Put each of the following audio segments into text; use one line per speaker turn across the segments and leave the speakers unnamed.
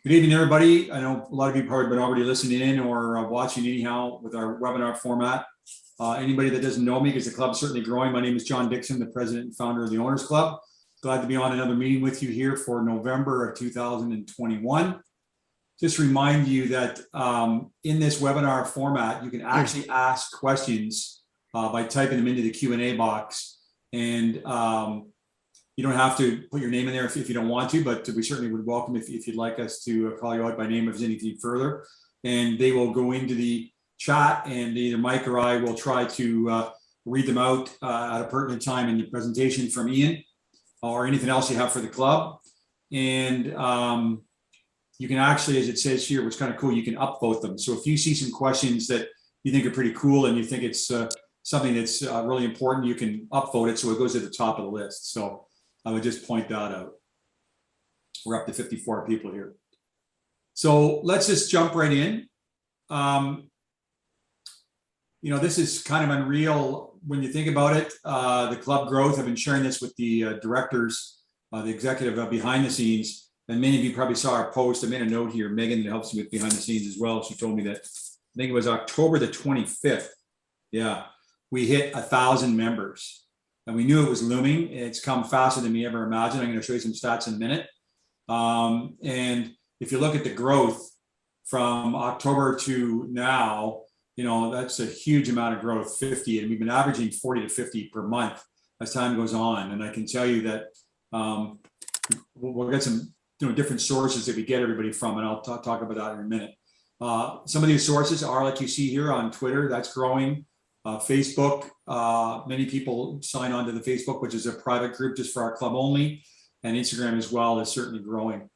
Good evening, everybody. I know a lot of you probably been already listening in or watching anyhow with our webinar format. Anybody that doesn't know me, because the club is certainly growing, my name is John Dixon, the president and founder of the Owners Club. Glad to be on another meeting with you here for November of 2021. Just remind you that in this webinar format, you can actually ask questions by typing them into the Q&A box. And you don't have to put your name in there if you don't want to, but we certainly would welcome if you'd like us to call you out by name if there's anything further. And they will go into the chat, and either Mike or I will try to read them out at a pertinent time in the presentation from Ian or anything else you have for the club. And you can actually, as it says here, what's kind of cool, you can upvote them. So if you see some questions that you think are pretty cool and you think it's something that's really important, you can upvote it so it goes to the top of the list. So I would just point that out. We're up to 54 people here. So let's just jump right in. This is kind of unreal when you think about it. The club growth, I've been sharing this with the directors, the executive behind the scenes, and many of you probably saw our post. I made a note here, Megan, that helps me with behind the scenes as well. She told me that, I think it was October the 25th. Yeah, we hit 1,000 members. And we knew it was looming. It's come faster than we ever imagined. I'm going to show you some stats in a minute. And if you look at the growth from October to now, that's a huge amount of growth, 50. And we've been averaging 40 to 50 per month as time goes on. And I can tell you that we'll get some different sources that we get everybody from, and I'll talk about that in a minute. Some of these sources are, like you see here on Twitter, that's growing. Facebook, many people sign on to the Facebook, which is a private group just for our club only, and Instagram as well is certainly growing.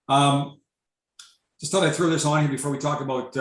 Just thought I'd throw this on here before we talk about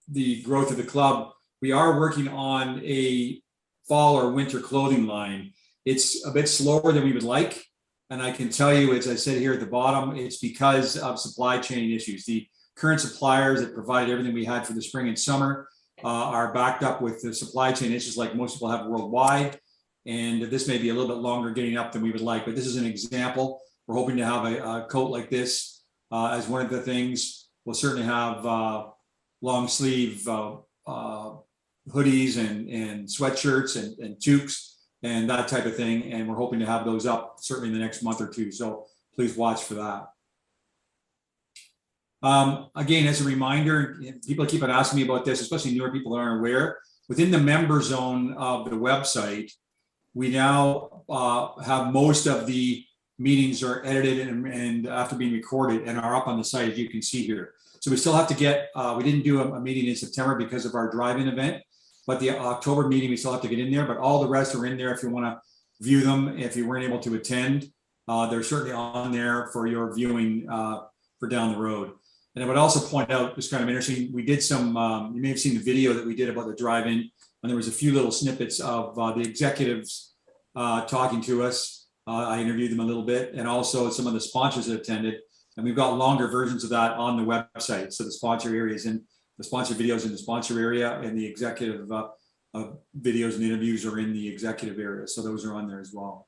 the growth of the club. We are working on a fall or winter clothing line. It's a bit slower than we would like, and I can tell you, as I said here at the bottom, it's because of supply chain issues. The current suppliers that provided everything we had for the spring and summer are backed up with the supply chain issues like most people have worldwide. And this may be a little bit longer getting up than we would like, but this is an example. We're hoping to have a coat like this as one of the things. We'll certainly have long sleeve hoodies and sweatshirts and toques and that type of thing. And we're hoping to have those up certainly in the next month or two. So please watch for that. Again, as a reminder, people keep on asking me about this, especially newer people that aren't aware. Within the member zone of the website, we now have most of the meetings are edited and after being recorded and are up on the site, as you can see here. So we still have to get, we didn't do a meeting in September because of our drive-in event, but the October meeting, we still have to get in there, but all the rest are in there if you want to view them. If you weren't able to attend, they're certainly on there for your viewing for down the road. And I would also point out, it's kind of interesting, we did some, you may have seen the video that we did about the drive-in, and there was a few little snippets of the executives talking to us. I interviewed them a little bit, and also some of the sponsors that attended. And we've got longer versions of that on the website. So the sponsor areas and the sponsor videos in the sponsor area, and the executive videos and interviews are in the executive area. So those are on there as well.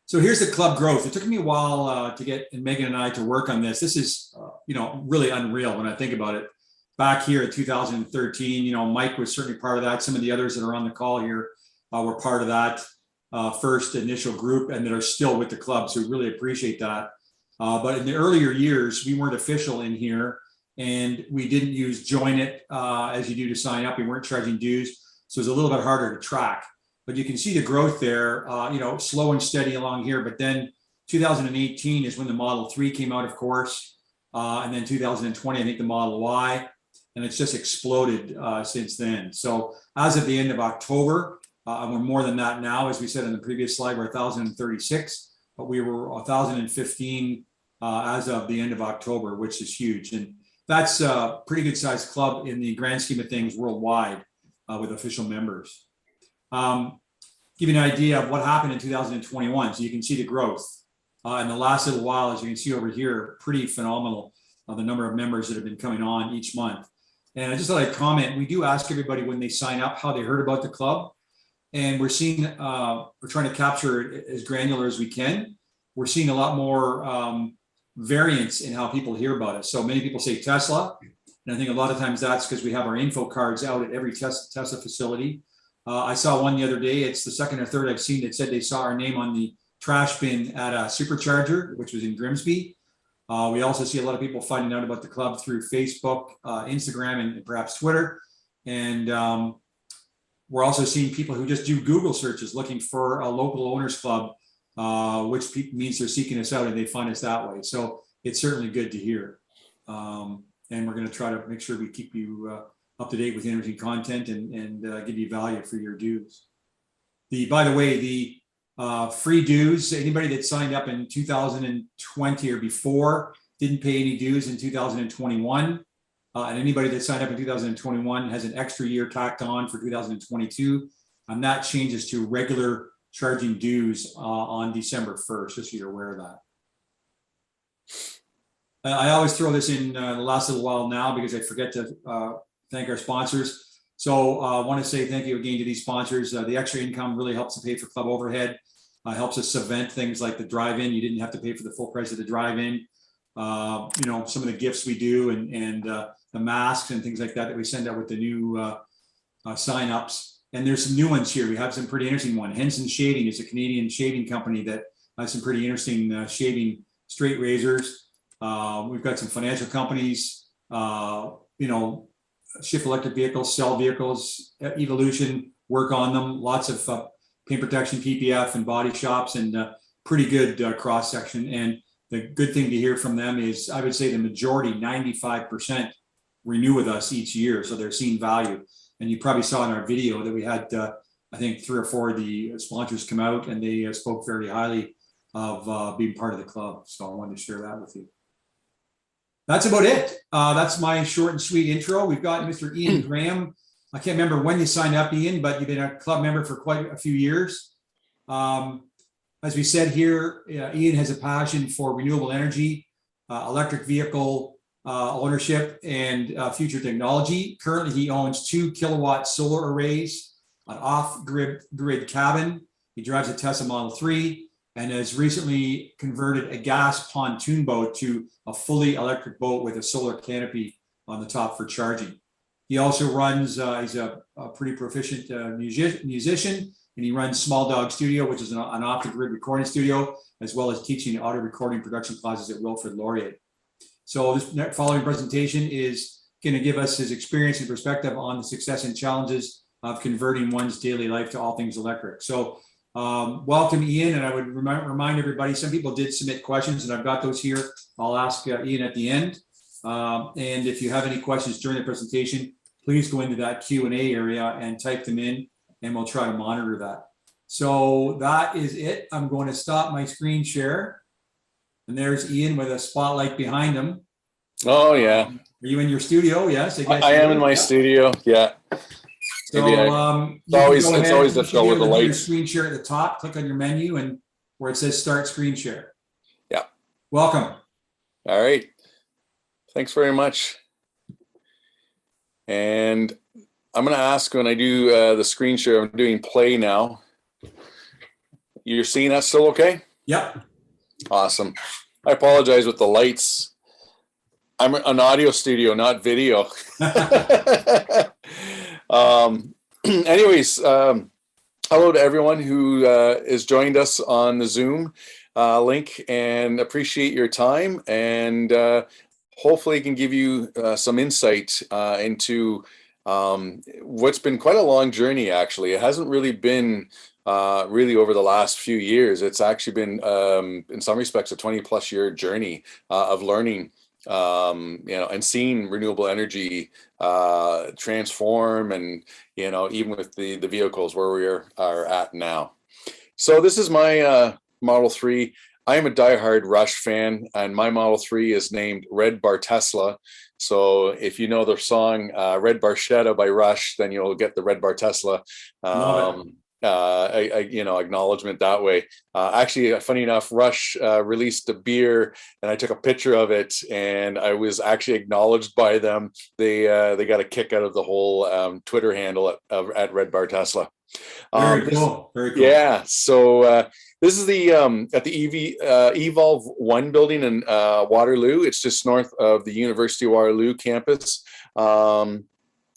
So here's the club growth. It took me a while to get Megan and I to work on this. This is, really unreal when I think about it. Back here in 2013, Mike was certainly part of that. Some of the others that are on the call here were part of that first initial group and that are still with the club. So we really appreciate that. But in the earlier years, we weren't official in here, and we didn't use Join It as you do to sign up. We weren't charging dues. So it's a little bit harder to track. But you can see the growth there, slow and steady along here. But then 2018 is when the Model 3 came out, of course. And then 2020, I think the Model Y. And it's just exploded since then. So as of the end of October, and we're more than that now, as we said in the previous slide, we're 1,036. But we were 1,015 as of the end of October, which is huge. And that's a pretty good sized club in the grand scheme of things worldwide with official members. Give you an idea of what happened in 2021. So you can see the growth in the last little while, as you can see over here, pretty phenomenal, the number of members that have been coming on each month. And I just thought I'd comment, we do ask everybody when they sign up how they heard about the club. And we're seeing, we're trying to capture it as granular as we can. we're seeing a lot more variance in how people hear about us. So many people say Tesla, and I think a lot of times that's because we have our info cards out at every Tesla facility. I saw one the other day. It's the second or third I've seen that said they saw our name on the trash bin at a supercharger, which was in Grimsby. We also see a lot of people finding out about the club through Facebook, Instagram, and perhaps Twitter. And we're also seeing people who just do Google searches looking for a local owners club, which means they're seeking us out and they find us that way. So it's certainly good to hear. And we're going to try to make sure we keep you up to date with interesting content and give you value for your dues. By the way, the free dues, anybody that signed up in 2020 or before didn't pay any dues in 2021. And anybody that signed up in 2021 has an extra year tacked on for 2022. And that changes to regular charging dues on December 1st, just so you're aware of that. I always throw this in the last little while now because I forget to thank our sponsors. So I want to say thank you again to these sponsors. The extra income really helps to pay for club overhead, helps us subvent things like the drive-in. You didn't have to pay for the full price of the drive-in. Some of the gifts we do and the masks and things like that we send out with the new sign-ups. And there's some new ones here. We have some pretty interesting one. Henson Shaving is a Canadian shaving company that has some pretty interesting shaving straight razors. We've got some financial companies, Shift Electric Vehicles, Cell Vehicles, Evolution, work on them. Lots of paint protection, PPF, and body shops, and pretty good cross section. And the good thing to hear from them is, I would say the majority, 95%, renew with us each year. So they're seeing value. And you probably saw in our video that we had, I think, 3 or 4 of the sponsors come out and they spoke very highly of being part of the club. So I wanted to share that with you. That's about it. That's my short and sweet intro. We've got Mr. Ian Graham. I can't remember when you signed up, Ian, but you've been a club member for quite a few years. As we said here, Ian has a passion for renewable energy, electric vehicle ownership, and future technology. Currently, he owns 2 kilowatt solar arrays, an off-grid cabin. He drives a Tesla Model 3 and has recently converted a gas pontoon boat to a fully electric boat with a solar canopy on the top for charging. He also runs, he's a pretty proficient musician, and he runs Small Dog Studio, which is an off-the-grid recording studio, as well as teaching audio recording production classes at Wilfrid Laurier. So this following presentation is going to give us his experience and perspective on the success and challenges of converting one's daily life to all things electric. So welcome, Ian, and I would remind everybody, some people did submit questions, and I've got those here. I'll ask Ian at the end. And if you have any questions during the presentation, please go into that Q&A area and type them in, and we'll try to monitor that. So that is it. I'm going to stop my screen share. And there's Ian with a spotlight behind him.
Oh, yeah.
Are you in your studio? Yes, I guess.
I am in my studio, yeah.
So
it's always difficult with the lights.
Your screen share at the top, click on your menu and where it says start screen share.
Yeah.
Welcome.
All right. Thanks very much. And I'm going to ask when I do the screen share, I'm doing play now. You're seeing us still okay?
Yep.
Awesome. I apologize with the lights. I'm an audio studio, not video. Anyways, hello to everyone who has joined us on the Zoom link, and appreciate your time, and hopefully can give you some insight into what's been quite a long journey. Actually, it hasn't really been really over the last few years. It's actually been in some respects a 20+ year journey of learning and seeing renewable energy transform, and even with the vehicles where we are at now. So this is my Model 3. I am a diehard Rush fan, and my Model 3 is named Red Bar Tesla. So if you know the song Red Barchetta by Rush, then you'll get the Red Bar Tesla acknowledgement that way. Actually, funny enough, Rush released a beer, and I took a picture of it, and I was actually acknowledged by them. They got a kick out of the whole Twitter handle at Red Bar Tesla.
Very cool. Very cool.
Yeah. So This is the at the Evolve 1 building in Waterloo. It's just north of the University of Waterloo campus.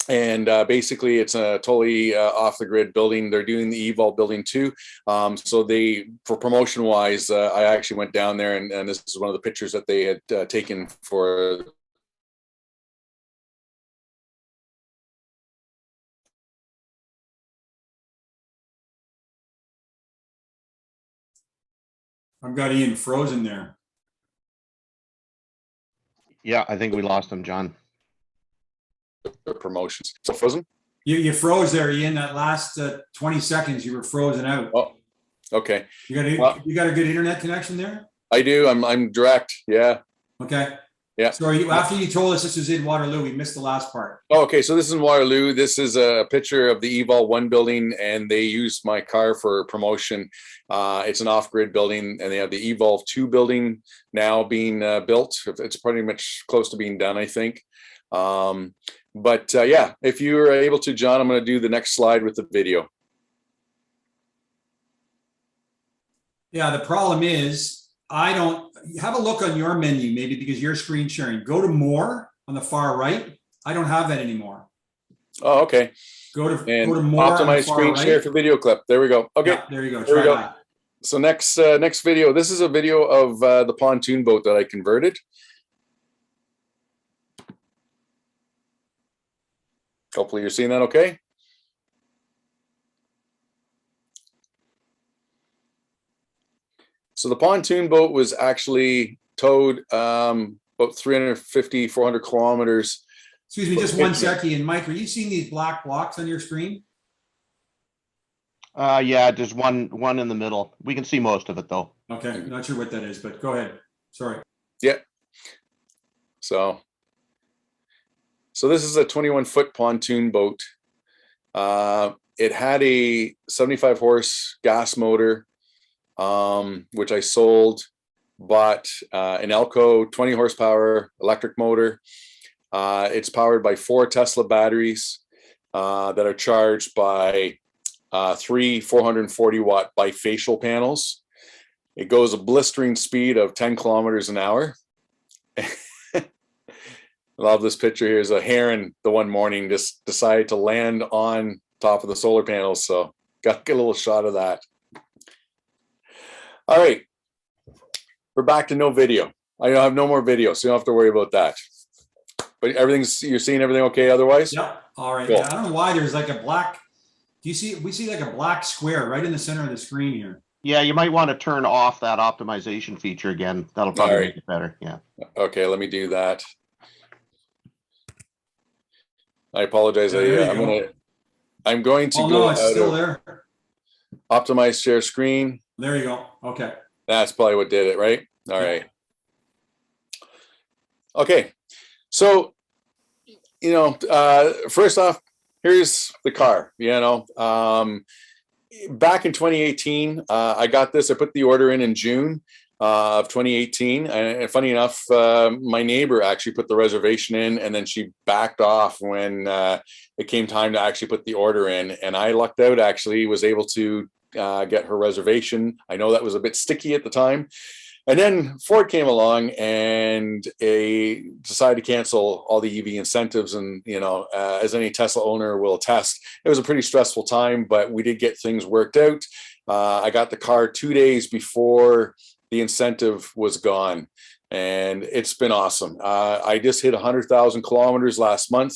And basically, it's a totally off the grid building. They're doing the Evolve building too. So for promotion wise, I actually went down there, and this is one of the pictures that they had taken for.
I've got Ian frozen there.
Yeah, I think we lost him, John.
Promotions. So frozen?
You froze there, Ian. That last 20 seconds, you were frozen out.
Oh, okay.
You got a good internet connection there?
I do. I'm direct. Yeah.
Okay.
Yeah.
So after you told us this was in Waterloo, we missed the last part.
Oh, okay. So this is in Waterloo. This is a picture of the Evolve 1 building, and they used my car for promotion. It's an off-grid building, and they have the Evolve 2 building now being built. It's pretty much close to being done, I think. But yeah, if you are able to, John, I'm going to do the next slide with the video.
Yeah, the problem is I don't have a look on your menu, maybe because you're screen sharing. Go to more on the far right. I don't have that anymore.
Oh, okay.
Go to
Optimize
more on the far
screen
right.
share for video clip. There we go. Okay.
Yeah, there you go.
There we
Try
go.
that.
So next video. This is a video of the pontoon boat that I converted. Hopefully you're seeing that okay. So the pontoon boat was actually towed about 350, 400 kilometers.
Excuse me, just one second. And Mike, are you seeing these black blocks on your screen?
Yeah, just one in the middle. We can see most of it though.
Okay, not sure what that is, but go ahead. Sorry.
Yeah. So this is a 21-foot pontoon boat. It had a 75 horse gas motor, which I sold, bought an Elco 20 horsepower electric motor. It's powered by 4 Tesla batteries that are charged by 3 440 watt bifacial panels. It goes a blistering speed of 10 kilometers an hour. Love this picture. Here's a heron the one morning just decided to land on top of the solar panels. So got a little shot of that. All right. We're back to no video. I have no more video, so you don't have to worry about that. But you're seeing everything okay otherwise?
Yep. All right.
Cool.
Yeah, I don't know why there's like a black, we see like a black square right in the center of the screen here.
Yeah, you might want to turn off that optimization feature again. That'll probably make it better. Yeah.
Okay, let me do that. I apologize. I'm going to
go.
No,
it's still there.
Optimize share screen.
There you go. Okay.
That's probably what did it, right? All right. Okay. So, first off, here's the car. Back in 2018, I got this. I put the order in June of 2018. And funny enough, my neighbor actually put the reservation in, and then she backed off when it came time to actually put the order in. And I lucked out, actually, was able to get her reservation. I know that was a bit sticky at the time. And then Ford came along and decided to cancel all the EV incentives. And, as any Tesla owner will attest, it was a pretty stressful time, but we did get things worked out. I got the car 2 days before the incentive was gone, and it's been awesome. I just hit 100,000 kilometers last month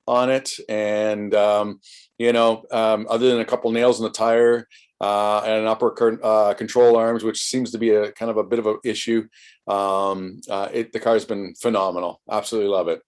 on it. And, other than a couple nails in the tire, and an upper control arms, which seems to be a kind of a bit of an issue. The car's been phenomenal. Absolutely love it.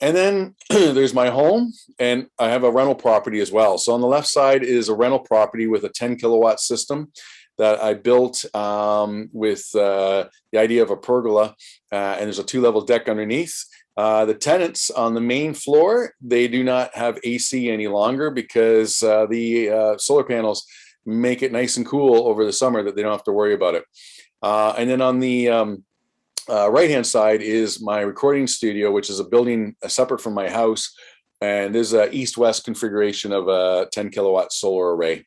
And then there's my home, and I have a rental property as well. So on the left side is a rental property with a 10 kilowatt system that I built with the idea of a pergola, and there's a 2-level deck underneath. The tenants on the main floor, they do not have AC any longer because the solar panels make it nice and cool over the summer that they don't have to worry about it. And then on the right-hand side is my recording studio, which is a building separate from my house. And there's an east-west configuration of a 10 kilowatt solar array.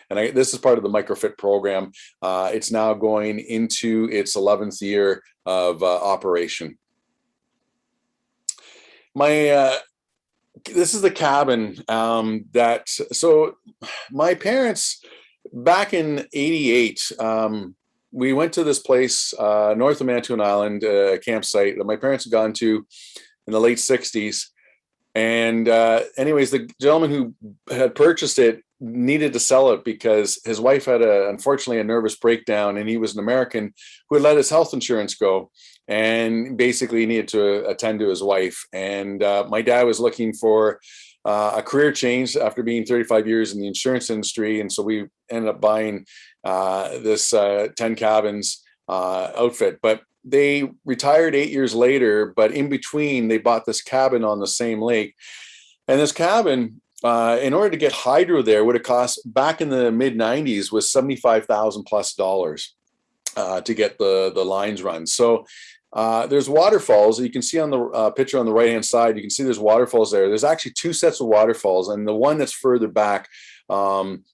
And this is part of the microfit program. It's now going into its 11th year of operation. This is the cabin so my parents, back in '88, we went to this place north of Manitoulin Island, a campsite that my parents had gone to in the late 60s. And anyways, the gentleman who had purchased it needed to sell it because his wife had unfortunately a nervous breakdown, and he was an American who had let his health insurance go and basically needed to attend to his wife. And my dad was looking for a career change after being 35 years in the insurance industry. And so we ended up buying this 10 cabins outfit. But they retired 8 years later, but in between they bought this cabin on the same lake. And this cabin, in order to get hydro there, would have cost, back in the mid 90s, was $75,000 plus to get the lines run. So there's waterfalls. You can see on the picture on the right hand side, you can see there's waterfalls there. There's actually two sets of waterfalls, and the one that's further back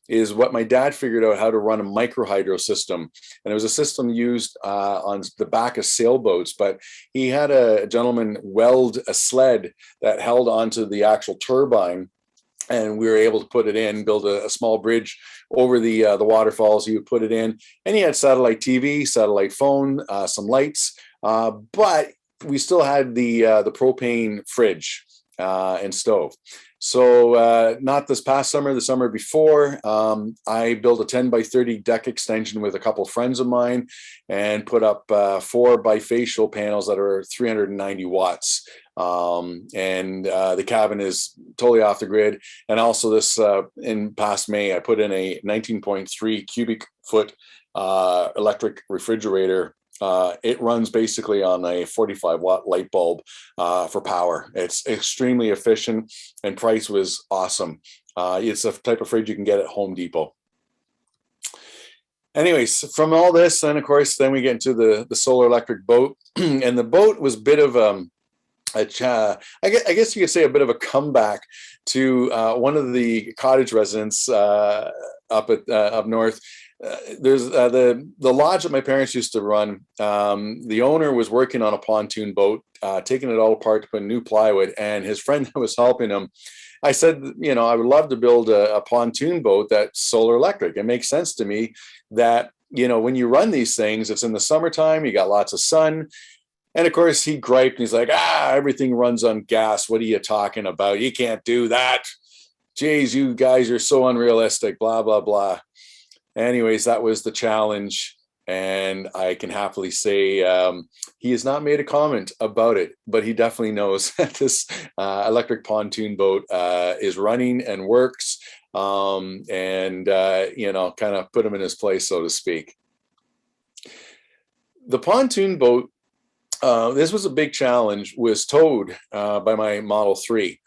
is what my dad figured out how to run a micro hydro system. And it was a system used on the back of sailboats, but he had a gentleman weld a sled that held onto the actual turbine, and we were able to put it in, build a small bridge over the waterfalls. He would put it in, and he had satellite TV, satellite phone, some lights, but we still had the propane fridge and stove. So not this past summer, the summer before, I built a 10 by 30 deck extension with a couple of friends of mine and put up 4 bifacial panels that are 390 watts. The cabin is totally off the grid. And also this, in past May, I put in a 19.3 cubic foot electric refrigerator. It runs basically on a 45 watt light bulb for power. It's extremely efficient, and price was awesome. It's the type of fridge you can get at Home Depot. Anyways, from all this, and of course, then we get into the solar electric boat. And the boat was a bit of I guess you could say a bit of a comeback to one of the cottage residents up north. There's the lodge that my parents used to run. The owner was working on a pontoon boat, taking it all apart to put new plywood, and his friend that was helping him, I said, I would love to build a pontoon boat that's solar electric. It makes sense to me that, when you run these things, it's in the summertime, you got lots of sun. And of course he griped, and he's like, everything runs on gas. What are you talking about? You can't do that. Geez, you guys are so unrealistic, blah, blah, blah. Anyways, that was the challenge, and I can happily say he has not made a comment about it, but he definitely knows that this electric pontoon boat is running and works, and kind of put him in his place, so to speak. The pontoon boat, this was a big challenge, was towed by my Model 3.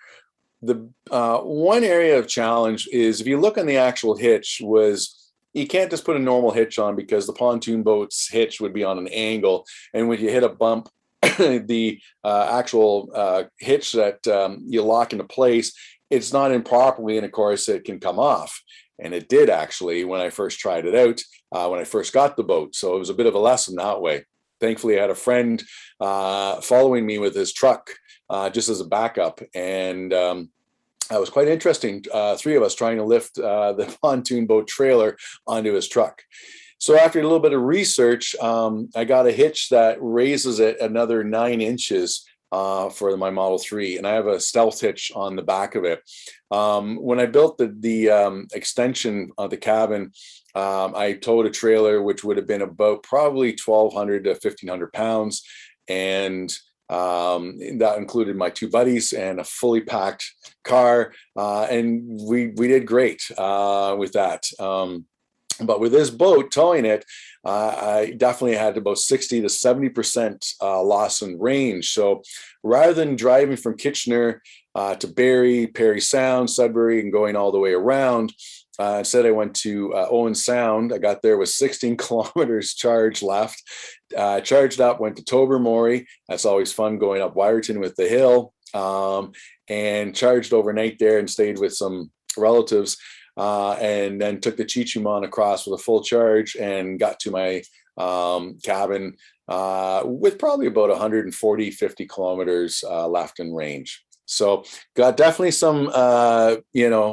The one area of challenge is, if you look on the actual hitch, was you can't just put a normal hitch on, because the pontoon boat's hitch would be on an angle. And when you hit a bump, the actual hitch that you lock into place, it's not in properly, and of course it can come off. And it did, actually, when I first tried it out, when I first got the boat. So it was a bit of a lesson that way. Thankfully, I had a friend following me with his truck just as a backup. And it was quite interesting, 3 of us trying to lift the pontoon boat trailer onto his truck. So after a little bit of research, I got a hitch that raises it another 9 inches for my Model 3. And I have a stealth hitch on the back of it. When I built the extension of the cabin, I towed a trailer, which would have been about probably 1,200 to 1,500 pounds. And that included my 2 buddies and a fully packed car. And we did great with that. But with this boat, towing it, I definitely had about 60 to 70% loss in range. So rather than driving from Kitchener to Barrie, Perry Sound, Sudbury, and going all the way around, instead I went to Owen Sound. I got there with 16 kilometers charge left. Charged up, went to Tobermory. That's always fun, going up Wyerton with the hill. And charged overnight there and stayed with some relatives. and then took the Chichimon across with a full charge and got to my cabin with probably about 140, 50 kilometers left in range. So got definitely some,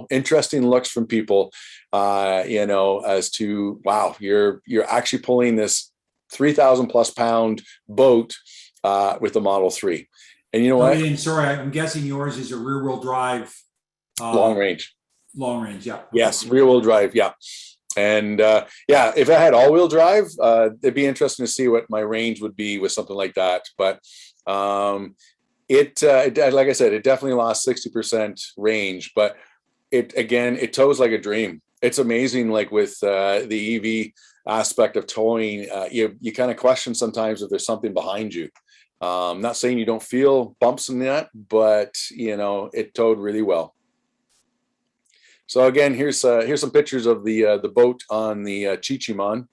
interesting looks from people, as to, wow, you're actually pulling this 3,000 plus pound boat with the Model 3. And you know what?
Ian, sorry, I'm guessing yours is a rear wheel drive.
Long range.
Long range, yeah.
Yes, rear wheel drive, yeah. And if I had all wheel drive, it'd be interesting to see what my range would be with something like that. But it like I said, it definitely lost 60% range, but it tows like a dream. It's amazing, like with the EV aspect of towing, you kind of question sometimes if there's something behind you. Not saying you don't feel bumps in that, but it towed really well. So again, here's some pictures of the boat on the Chichimon.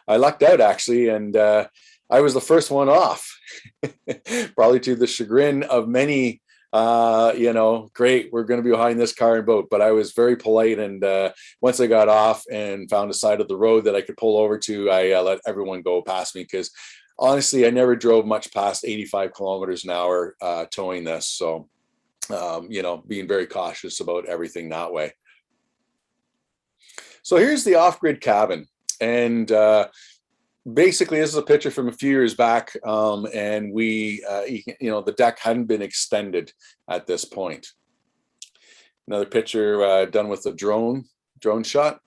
I lucked out actually, and I was the first one off, probably to the chagrin of many. Great, we're going to be behind this car and boat, but I was very polite, and once I got off and found a side of the road that I could pull over to, I let everyone go past me, because honestly, I never drove much past 85 kilometers an hour towing this. So, being very cautious about everything that way. So here's the off-grid cabin, and basically this is a picture from a few years back, and we, the deck hadn't been extended at this point. Another picture done with a drone shot,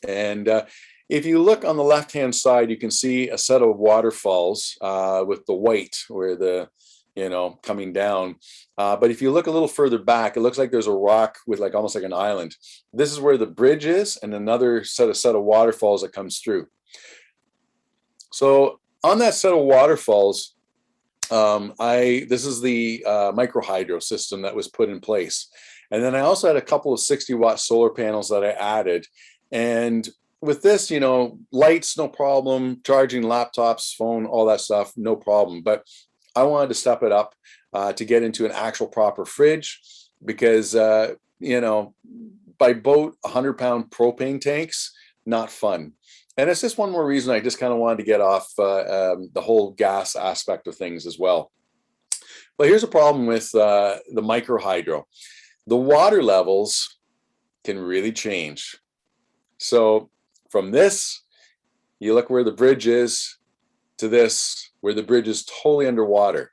and if you look on the left-hand side, you can see a set of waterfalls with the white where the coming down. But if you look a little further back, it looks like there's a rock with almost like an island. This is where the bridge is, and another set of waterfalls that comes through. So on that set of waterfalls, this is the micro hydro system that was put in place. And then I also had a couple of 60-watt solar panels that I added. And with this, lights, no problem. Charging laptops, phone, all that stuff, no problem. But I wanted to step it up to get into an actual proper fridge, because, by boat, 100-pound propane tanks, not fun. And it's just one more reason I just kind of wanted to get off the whole gas aspect of things as well. But here's a problem with the micro hydro. The water levels can really change. So from this, you look where the bridge is, to this, where the bridge is totally underwater.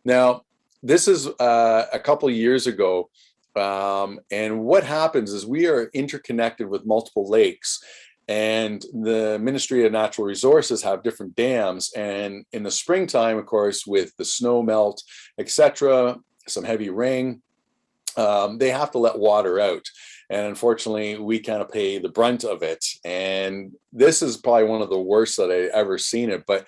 Now, this is a couple of years ago, and what happens is we are interconnected with multiple lakes, and the Ministry of Natural Resources have different dams, and in the springtime, of course, with the snow melt, etc., some heavy rain, they have to let water out. And unfortunately, we kind of pay the brunt of it. And this is probably one of the worst that I ever seen it, but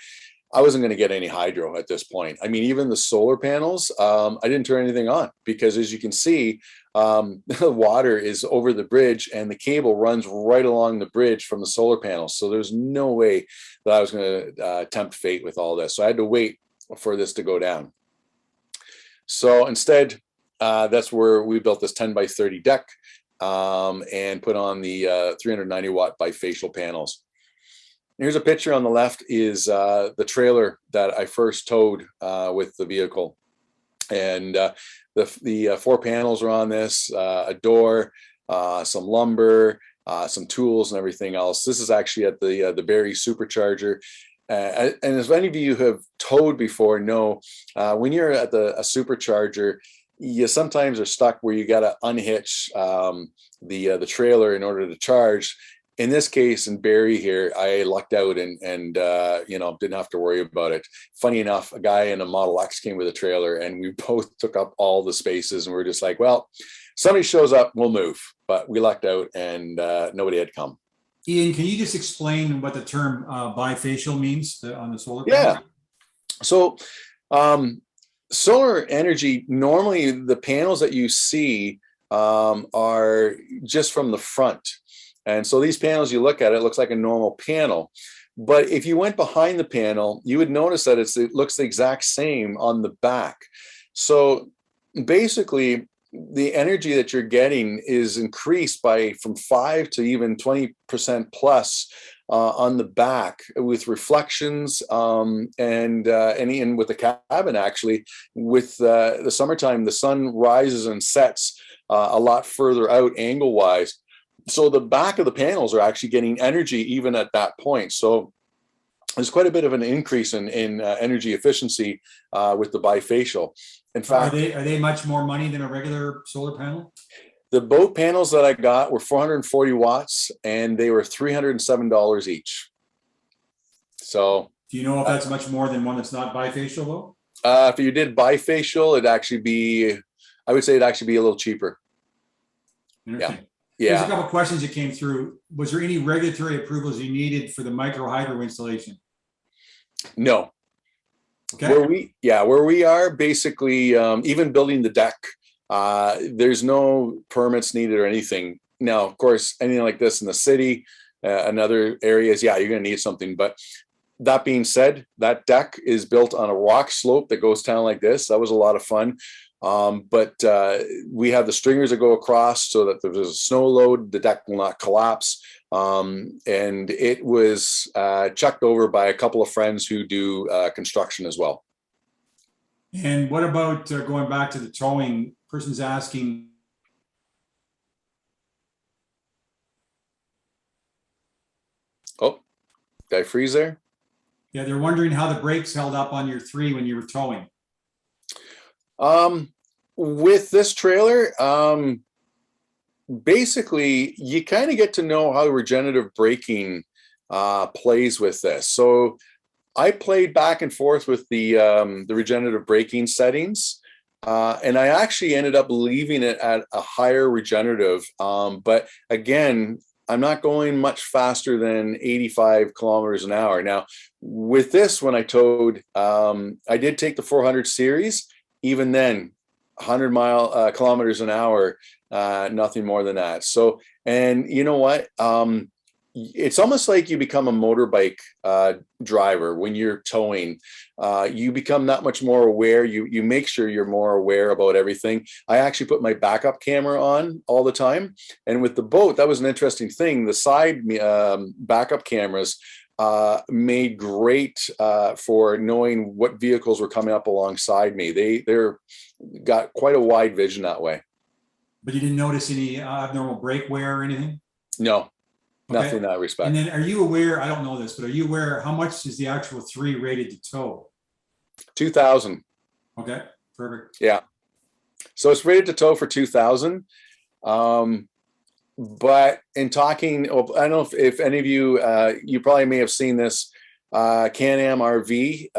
I wasn't going to get any hydro at this point. I mean, even the solar panels, I didn't turn anything on, because as you can see, the water is over the bridge and the cable runs right along the bridge from the solar panels. So there's no way that I was going to tempt fate with all this. So I had to wait for this to go down. So instead, that's where we built this 10 by 30 deck and put on the 390 watt bifacial panels. Here's a picture on the left is the trailer that I first towed with the vehicle. And the 4 panels are on this, a door, some lumber, some tools and everything else. This is actually at the Barrie supercharger. And as many of you who have towed before know, when you're at a supercharger, you sometimes are stuck where you got to unhitch the trailer in order to charge. In this case, in Barrie here, I lucked out and didn't have to worry about it. Funny enough, a guy in a Model X came with a trailer, and we both took up all the spaces, and we're just like, well, somebody shows up, we'll move. But we lucked out, and nobody had come.
Ian, can you just explain what the term bifacial means on the solar panel?
Yeah. So solar energy, normally the panels that you see are just from the front. And so these panels, you look at it looks like a normal panel. But if you went behind the panel, you would notice that it looks the exact same on the back. So basically, the energy that you're getting is increased by from 5 to even 20% plus on the back with reflections, and with the cabin. Actually, with the summertime, the sun rises and sets a lot further out angle wise, so the back of the panels are actually getting energy even at that point. So there's quite a bit of an increase in energy efficiency with the bifacial. In fact,
are they much more money than a regular solar panel?
the boat panels that I got were 440 watts, and they were $307 each. So,
Do you know if that's much more than one that's not bifacial though?
if you did bifacial, I would say it'd actually be a little cheaper.
Interesting.
Yeah.
There's a couple of questions that came through. Was there any regulatory approvals you needed for the micro hydro installation?
No.
Okay.
Where we are basically, even building the deck, there's no permits needed or anything. Now, of course, anything like this in the city and other areas, you're going to need something. But that being said, that deck is built on a rock slope that goes down like this. That was a lot of fun. But we have the stringers that go across so that if there's a snow load, the deck will not collapse. And it was checked over by a couple of friends who do construction as well.
And what about going back to the towing? Person's asking.
Oh, did I freeze there?
Yeah, they're wondering how the brakes held up on your 3 when you were towing.
With this trailer, basically you kind of get to know how regenerative braking plays with this. So I played back and forth with the regenerative braking settings, and I actually ended up leaving it at a higher regenerative. But again, I'm not going much faster than 85 kilometers an hour. Now, with this, when I towed, I did take the 400 series. Even then, 100 kilometers an hour, nothing more than that. So, and you know what? It's almost like you become a motorbike driver when you're towing. You become that much more aware. You make sure you're more aware about everything. I actually put my backup camera on all the time. And with the boat, that was an interesting thing. The side backup cameras made great for knowing what vehicles were coming up alongside me. They're got quite a wide vision that way.
But you didn't notice any abnormal brake wear or anything?
No.
Okay.
Nothing in that respect.
And then are you aware, I don't know this, but are you aware how much is the actual 3 rated to tow?
2,000.
Okay, perfect.
Yeah. So it's rated to tow for 2,000. But in talking, I don't know if any of you, you probably may have seen this, Can-Am RV,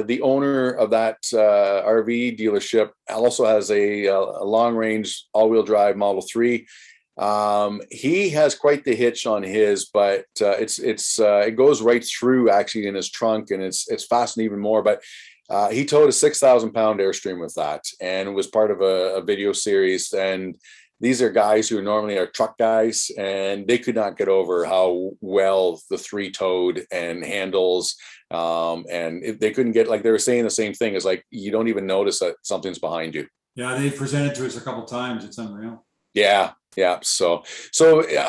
the owner of that RV dealership also has a long-range all-wheel drive Model 3. He has quite the hitch on his, but it goes right through actually in his trunk, and it's fastened even more. But he towed a 6,000-pound Airstream with that, and it was part of a video series. And these are guys who normally are truck guys, and they could not get over how well the 3 towed and handles. And they couldn't get, like they were saying the same thing, is like you don't even notice that something's behind you.
Yeah, they presented to us a couple of times. It's unreal.
Yeah. So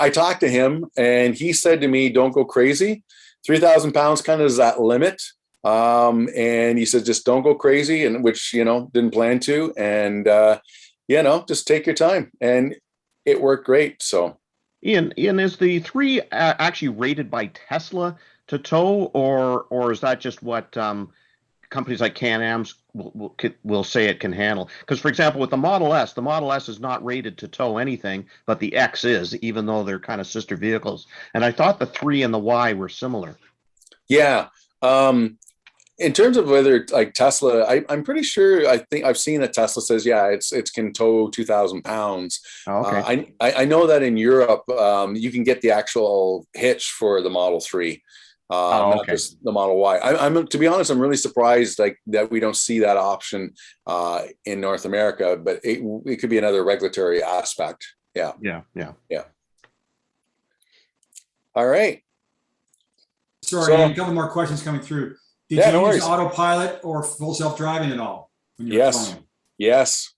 I talked to him, and he said to me, "Don't go crazy. 3,000 pounds kind of is that limit." And he said, "Just don't go crazy," and which didn't plan to, and just take your time, and it worked great. So,
Ian, is the 3 actually rated by Tesla to tow, or is that just what companies like Can-Am's will say it can handle? Because, for example, with the Model S is not rated to tow anything, but the X is, even though they're kind of sister vehicles. And I thought the 3 and the Y were similar.
Yeah. In terms of whether like Tesla, I'm pretty sure, I think I've seen that Tesla says, it can tow 2,000 pounds.
Oh, okay.
I know that in Europe, you can get the actual hitch for the Model 3. Not just the Model Y. I'm to be honest, I'm really surprised that we don't see that option in North America, but it could be another regulatory aspect. Yeah. All right.
Sorry, a couple more questions coming through. Did you use autopilot or full self-driving at all when you were flying?
Yes.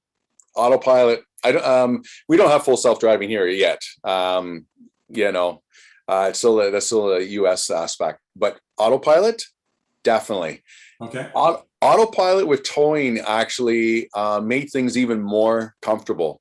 Autopilot. We don't have full self-driving here yet. You know, that's still a US aspect, but autopilot, definitely.
Okay.
Autopilot with towing actually made things even more comfortable.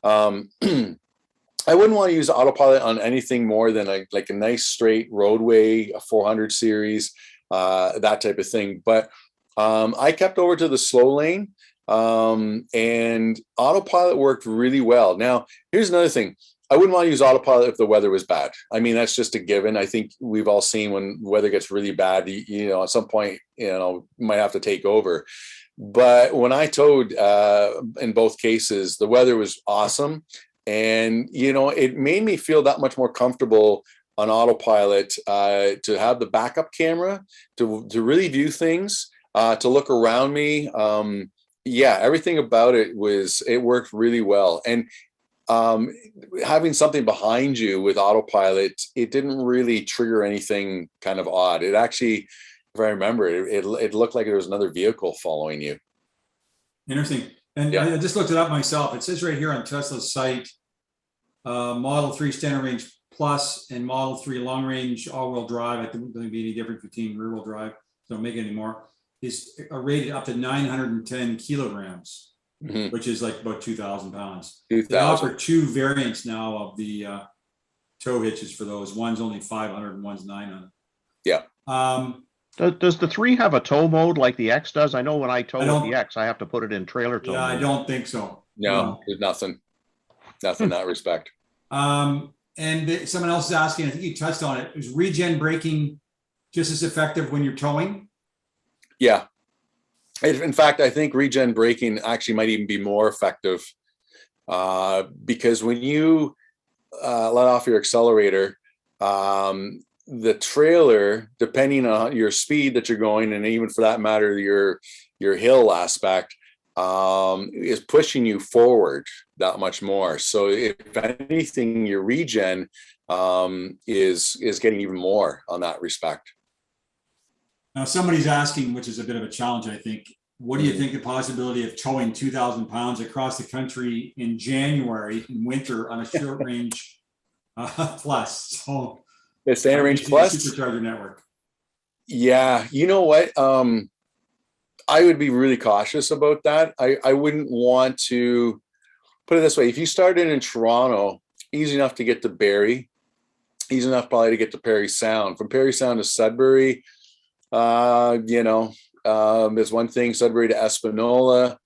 I wouldn't want to use autopilot on anything more than like a nice straight roadway, a 400 series, that type of thing. But I kept over to the slow lane, and autopilot worked really well. Now, here's another thing. I wouldn't want to use autopilot if the weather was bad. I mean, that's just a given. I think we've all seen when weather gets really bad, you know, at some point, you know, you might have to take over. But when I towed in both cases, the weather was awesome. And, you know, it made me feel that much more comfortable on autopilot to have the backup camera, to really view things, to look around me. Yeah, everything about it worked really well. And having something behind you with autopilot, it didn't really trigger anything kind of odd. It actually, if I remember, it looked like there was another vehicle following you.
Interesting. And
Yeah.
I just looked it up myself. It says right here on Tesla's site, Model 3 Standard Range Plus and Model 3 Long Range All-Wheel Drive, I don't think there'd be any difference between rear-wheel drive, so don't make it anymore, is rated up to 910 kilograms, which is like about 2,000 pounds.
2,000.
They offer two variants now of the tow hitches for those. One's only 500 and one's 900.
Yeah.
Does the 3 have a tow mode like the X does? I know when I tow
don't-
with the X, I have to put it in trailer tow
Yeah, I
mode.
don't think so.
No, there's nothing in that respect.
And someone else is asking, I think you touched on it, is regen braking just as effective when you're towing?
Yeah. In fact, I think regen braking actually might even be more effective because when you let off your accelerator, the trailer, depending on your speed that you're going, and even for that matter, your hill aspect, is pushing you forward that much more. So if anything, your regen is getting even more on that respect.
Now, somebody's asking, which is a bit of a challenge, I think, what do you think the possibility of towing 2,000 pounds across the country in January in winter on a short range plus? So
The Standard Range Plus
supercharger network.
Yeah, you know what? I would be really cautious about that. I wouldn't want to put it this way. If you started in Toronto, easy enough to get to Barrie, easy enough probably to get to Parry Sound. From Parry Sound to Sudbury, you know, there's one thing, Sudbury to Espanola.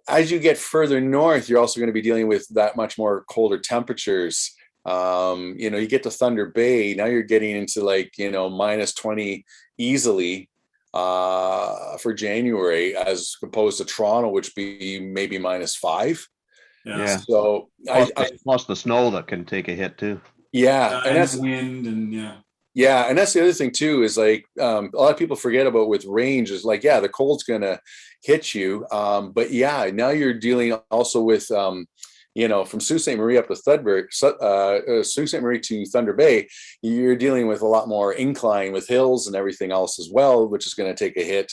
As you get further north, you're also going to be dealing with that much more colder temperatures. You know, you get to Thunder Bay, now you're getting into like, you know, -20 easily for January, as opposed to Toronto, which be maybe -5.
Yeah.
So
plus the snow that can take a hit too.
Yeah,
and that's wind and
yeah, and that's the other thing too, is like a lot of people forget about with range is like, yeah, the cold's gonna hit you, but yeah, now you're dealing also with you know, from Sault Ste. Marie up to Sudbury, Sault Ste. Marie to Thunder Bay, you're dealing with a lot more incline with hills and everything else as well, which is going to take a hit.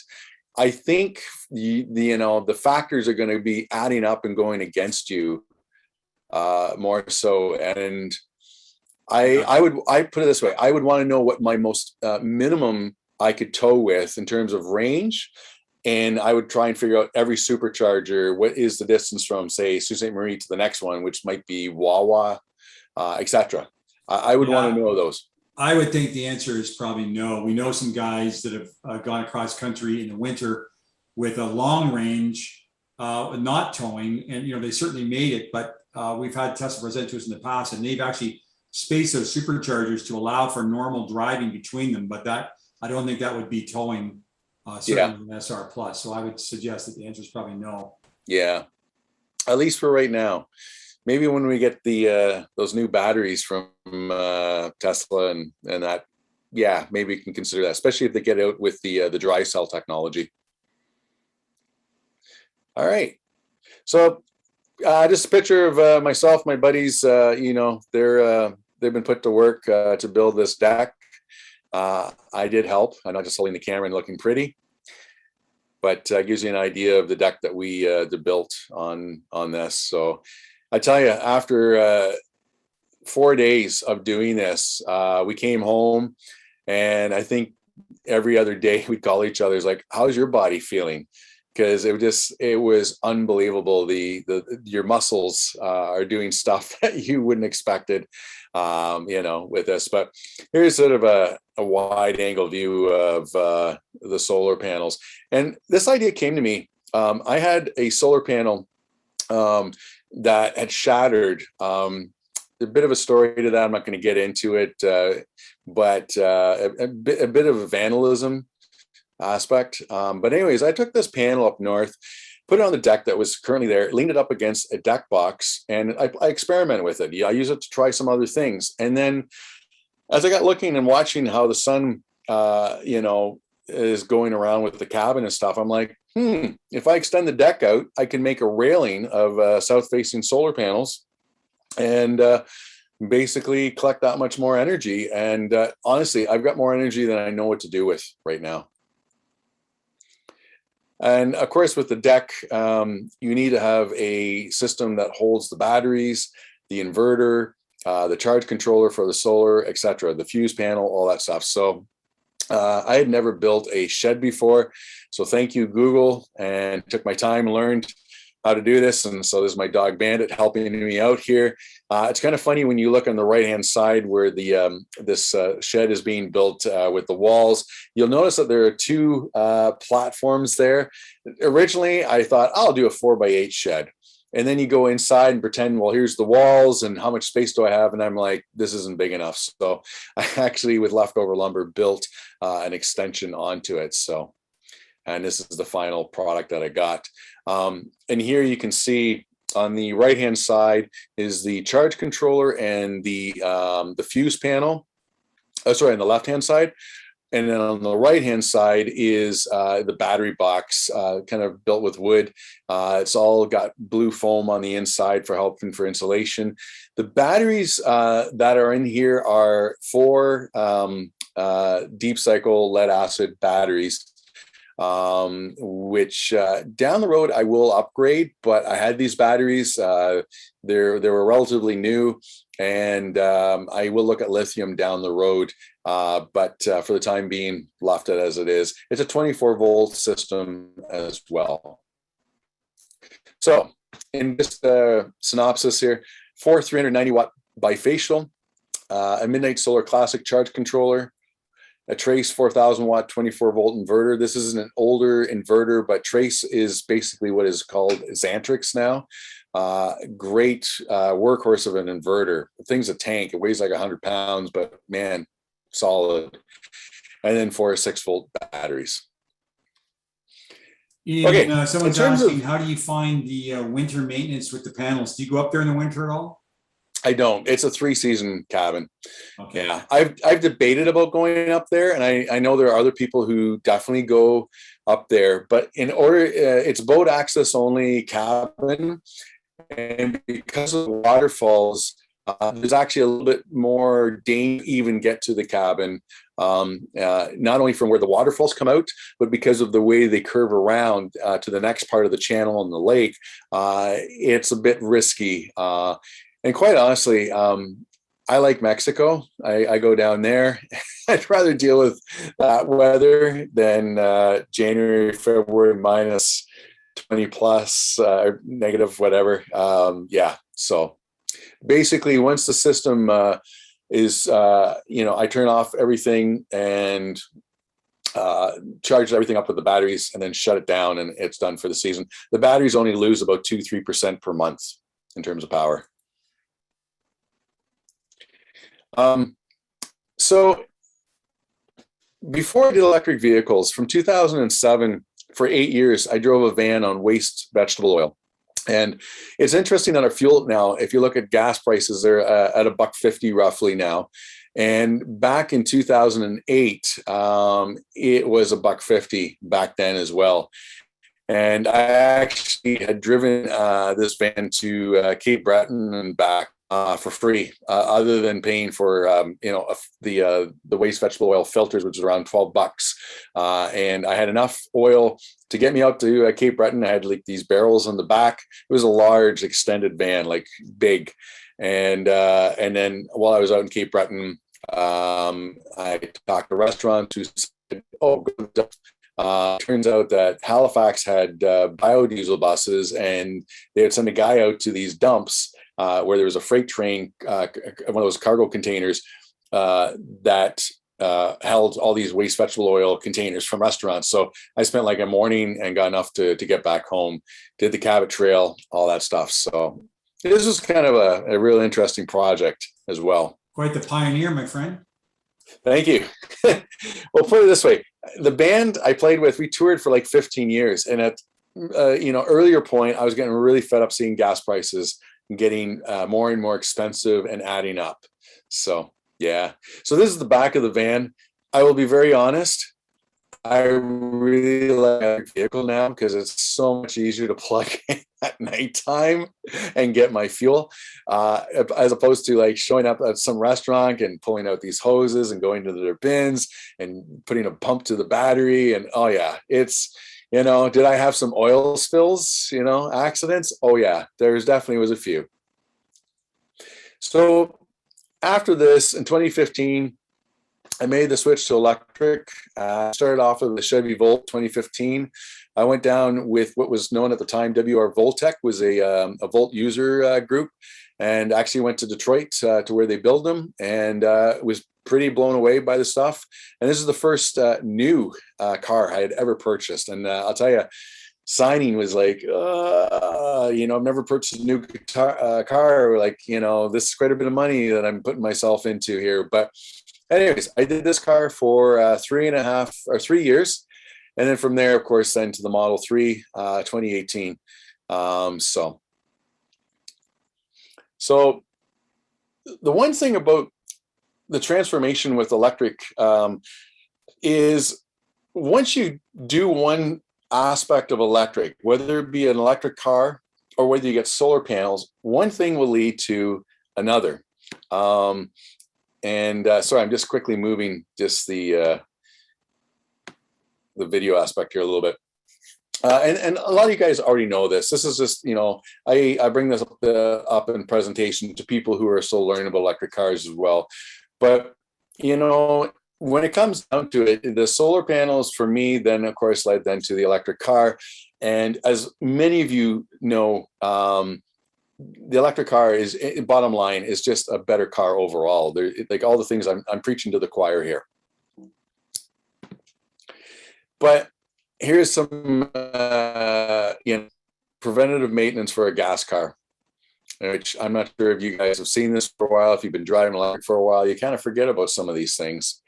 I think you know, the factors are going to be adding up and going against you more so. And I put it this way, I would want to know what my most minimum I could tow with in terms of range. And I would try and figure out every supercharger, what is the distance from, say, Sault Ste. Marie to the next one, which might be Wawa, etc. I would want to know those.
I would think the answer is probably no. We know some guys that have gone across country in the winter with a long range, not towing, and you know, they certainly made it. But we've had Tesla present to us in the past, and they've actually spaced those superchargers to allow for normal driving between them. But that, I don't think that would be towing. Certainly an SR Plus. So I would suggest that the answer is probably no.
Yeah, at least for right now. Maybe when we get the those new batteries from Tesla and that, yeah, maybe we can consider that, especially if they get out with the dry cell technology. All right, so just a picture of myself, my buddies. You know, they've been put to work to build this deck. I did help. I'm not just holding the camera and looking pretty. but gives you an idea of the deck that we built on this. So I tell you, after 4 days of doing this, we came home, and I think every other day we'd call each other, like, how's your body feeling? Because it was unbelievable. Your muscles are doing stuff that you wouldn't expected, with this. But here's sort of a wide angle view of the solar panels. And this idea came to me. I had a solar panel that had shattered. A bit of a story to that. I'm not going to get into it, but a bit of a vandalism aspect. But anyways, I took this panel up north, put it on the deck that was currently there, leaned it up against a deck box, and I experimented with it. Yeah, I use it to try some other things. And then as I got looking and watching how the sun, is going around with the cabin and stuff, I'm like, if I extend the deck out, I can make a railing of south-facing solar panels and basically collect that much more energy. And honestly, I've got more energy than I know what to do with right now. And of course, with the deck, you need to have a system that holds the batteries, the inverter, the charge controller for the solar, etc., the fuse panel, all that stuff. So I had never built a shed before. So thank you, Google, and took my time and learned how to do this. And so this is my dog Bandit helping me out here. It's kind of funny when you look on the right-hand side where the this shed is being built with the walls. You'll notice that there are two platforms there. Originally, I thought I'll do a 4x8 shed. And then you go inside and pretend, well, here's the walls and how much space do I have? And I'm like, this isn't big enough. So I actually, with leftover lumber, built an extension onto it. So, and this is the final product that I got. And here you can see on the right-hand side is the charge controller and the fuse panel. Oh, sorry, on the left-hand side. And then on the right-hand side is the battery box, kind of built with wood. It's all got blue foam on the inside for helping for insulation. The batteries that are in here are 4 deep cycle lead acid batteries, which down the road I will upgrade. But I had these batteries; they were relatively new, and I will look at lithium down the road. But for the time being, left it as it is. It's a 24-volt system as well. So, in just a synopsis here, 4 390-watt bifacial, a Midnight Solar Classic charge controller, a Trace 4,000-watt 24-volt inverter. This is an older inverter, but Trace is basically what is called Xantrix now. Great workhorse of an inverter. The thing's a tank. It weighs like 100 pounds, but man, solid. And then 4 6-volt batteries.
Ian, okay. Someone's asking, how do you find the winter maintenance with the panels? Do you go up there in the winter at all?
I don't. It's a 3-season cabin.
Okay.
Yeah, I've debated about going up there, and I know there are other people who definitely go up there. But in order, it's boat access only cabin, and because of the waterfalls, there's actually a little bit more danger to even get to the cabin. Not only from where the waterfalls come out, but because of the way they curve around to the next part of the channel in the lake, it's a bit risky. And quite honestly, I like Mexico. I go down there. I'd rather deal with that weather than January, February minus 20 plus, negative, whatever. Yeah. So basically, once the system is, I turn off everything and charge everything up with the batteries and then shut it down, and it's done for the season. The batteries only lose about 2-3% per month in terms of power. So before I did electric vehicles, from 2007, for 8 years, I drove a van on waste vegetable oil. And it's interesting that our fuel now, if you look at gas prices, they're at $1.50 roughly now. And back in 2008, it was $1.50 back then as well. And I actually had driven this van to Cape Breton and back for free, other than paying for the waste vegetable oil filters, which is around $12. And I had enough oil to get me out to Cape Breton. I had like these barrels on the back. It was a large extended van, like big. And then while I was out in Cape Breton, I talked to restaurants who said, "Oh, good." Turns out that Halifax had biodiesel buses, and they would send a guy out to these dumps where there was a freight train, one of those cargo containers that held all these waste vegetable oil containers from restaurants. So I spent like a morning and got enough to get back home, did the Cabot Trail, all that stuff. So this was kind of a real interesting project as well.
Quite the pioneer, my friend.
Thank you. Well, put it this way. The band I played with, we toured for like 15 years. And at, earlier point, I was getting really fed up seeing gas prices getting more and more expensive and adding up. So, yeah. So this is the back of the van. I will be very honest. I really like a vehicle now because it's so much easier to plug in at nighttime and get my fuel, as opposed to like showing up at some restaurant and pulling out these hoses and going to their bins and putting a pump to the battery. And oh yeah, it's, did I have some oil spills, accidents? Oh yeah, there's definitely was a few. So after this in 2015, I made the switch to electric. I started off with the Chevy Volt 2015. I went down with what was known at the time, WR Voltec, was a Volt user group, and actually went to Detroit to where they build them, and was pretty blown away by the stuff. And this is the first new car I had ever purchased. And I'll tell you, signing was like, I've never purchased a new car. Like, this is quite a bit of money that I'm putting myself into here. But anyways, I did this car for 3 years. And then from there, of course, then to the Model 3, 2018. So the one thing about the transformation with electric is once you do one aspect of electric, whether it be an electric car or whether you get solar panels, one thing will lead to another. Sorry, I'm just quickly moving just the video aspect here a little bit. And a lot of you guys already know this. This is just, I bring this up in presentation to people who are still learning about electric cars as well. But, when it comes down to it, the solar panels for me then, of course, led then to the electric car. And as many of you know, the electric car is, bottom line, is just a better car overall. There, like all the things I'm preaching to the choir here. But here's some, preventative maintenance for a gas car, which I'm not sure if you guys have seen this for a while. If you've been driving electric for a while, you kind of forget about some of these things.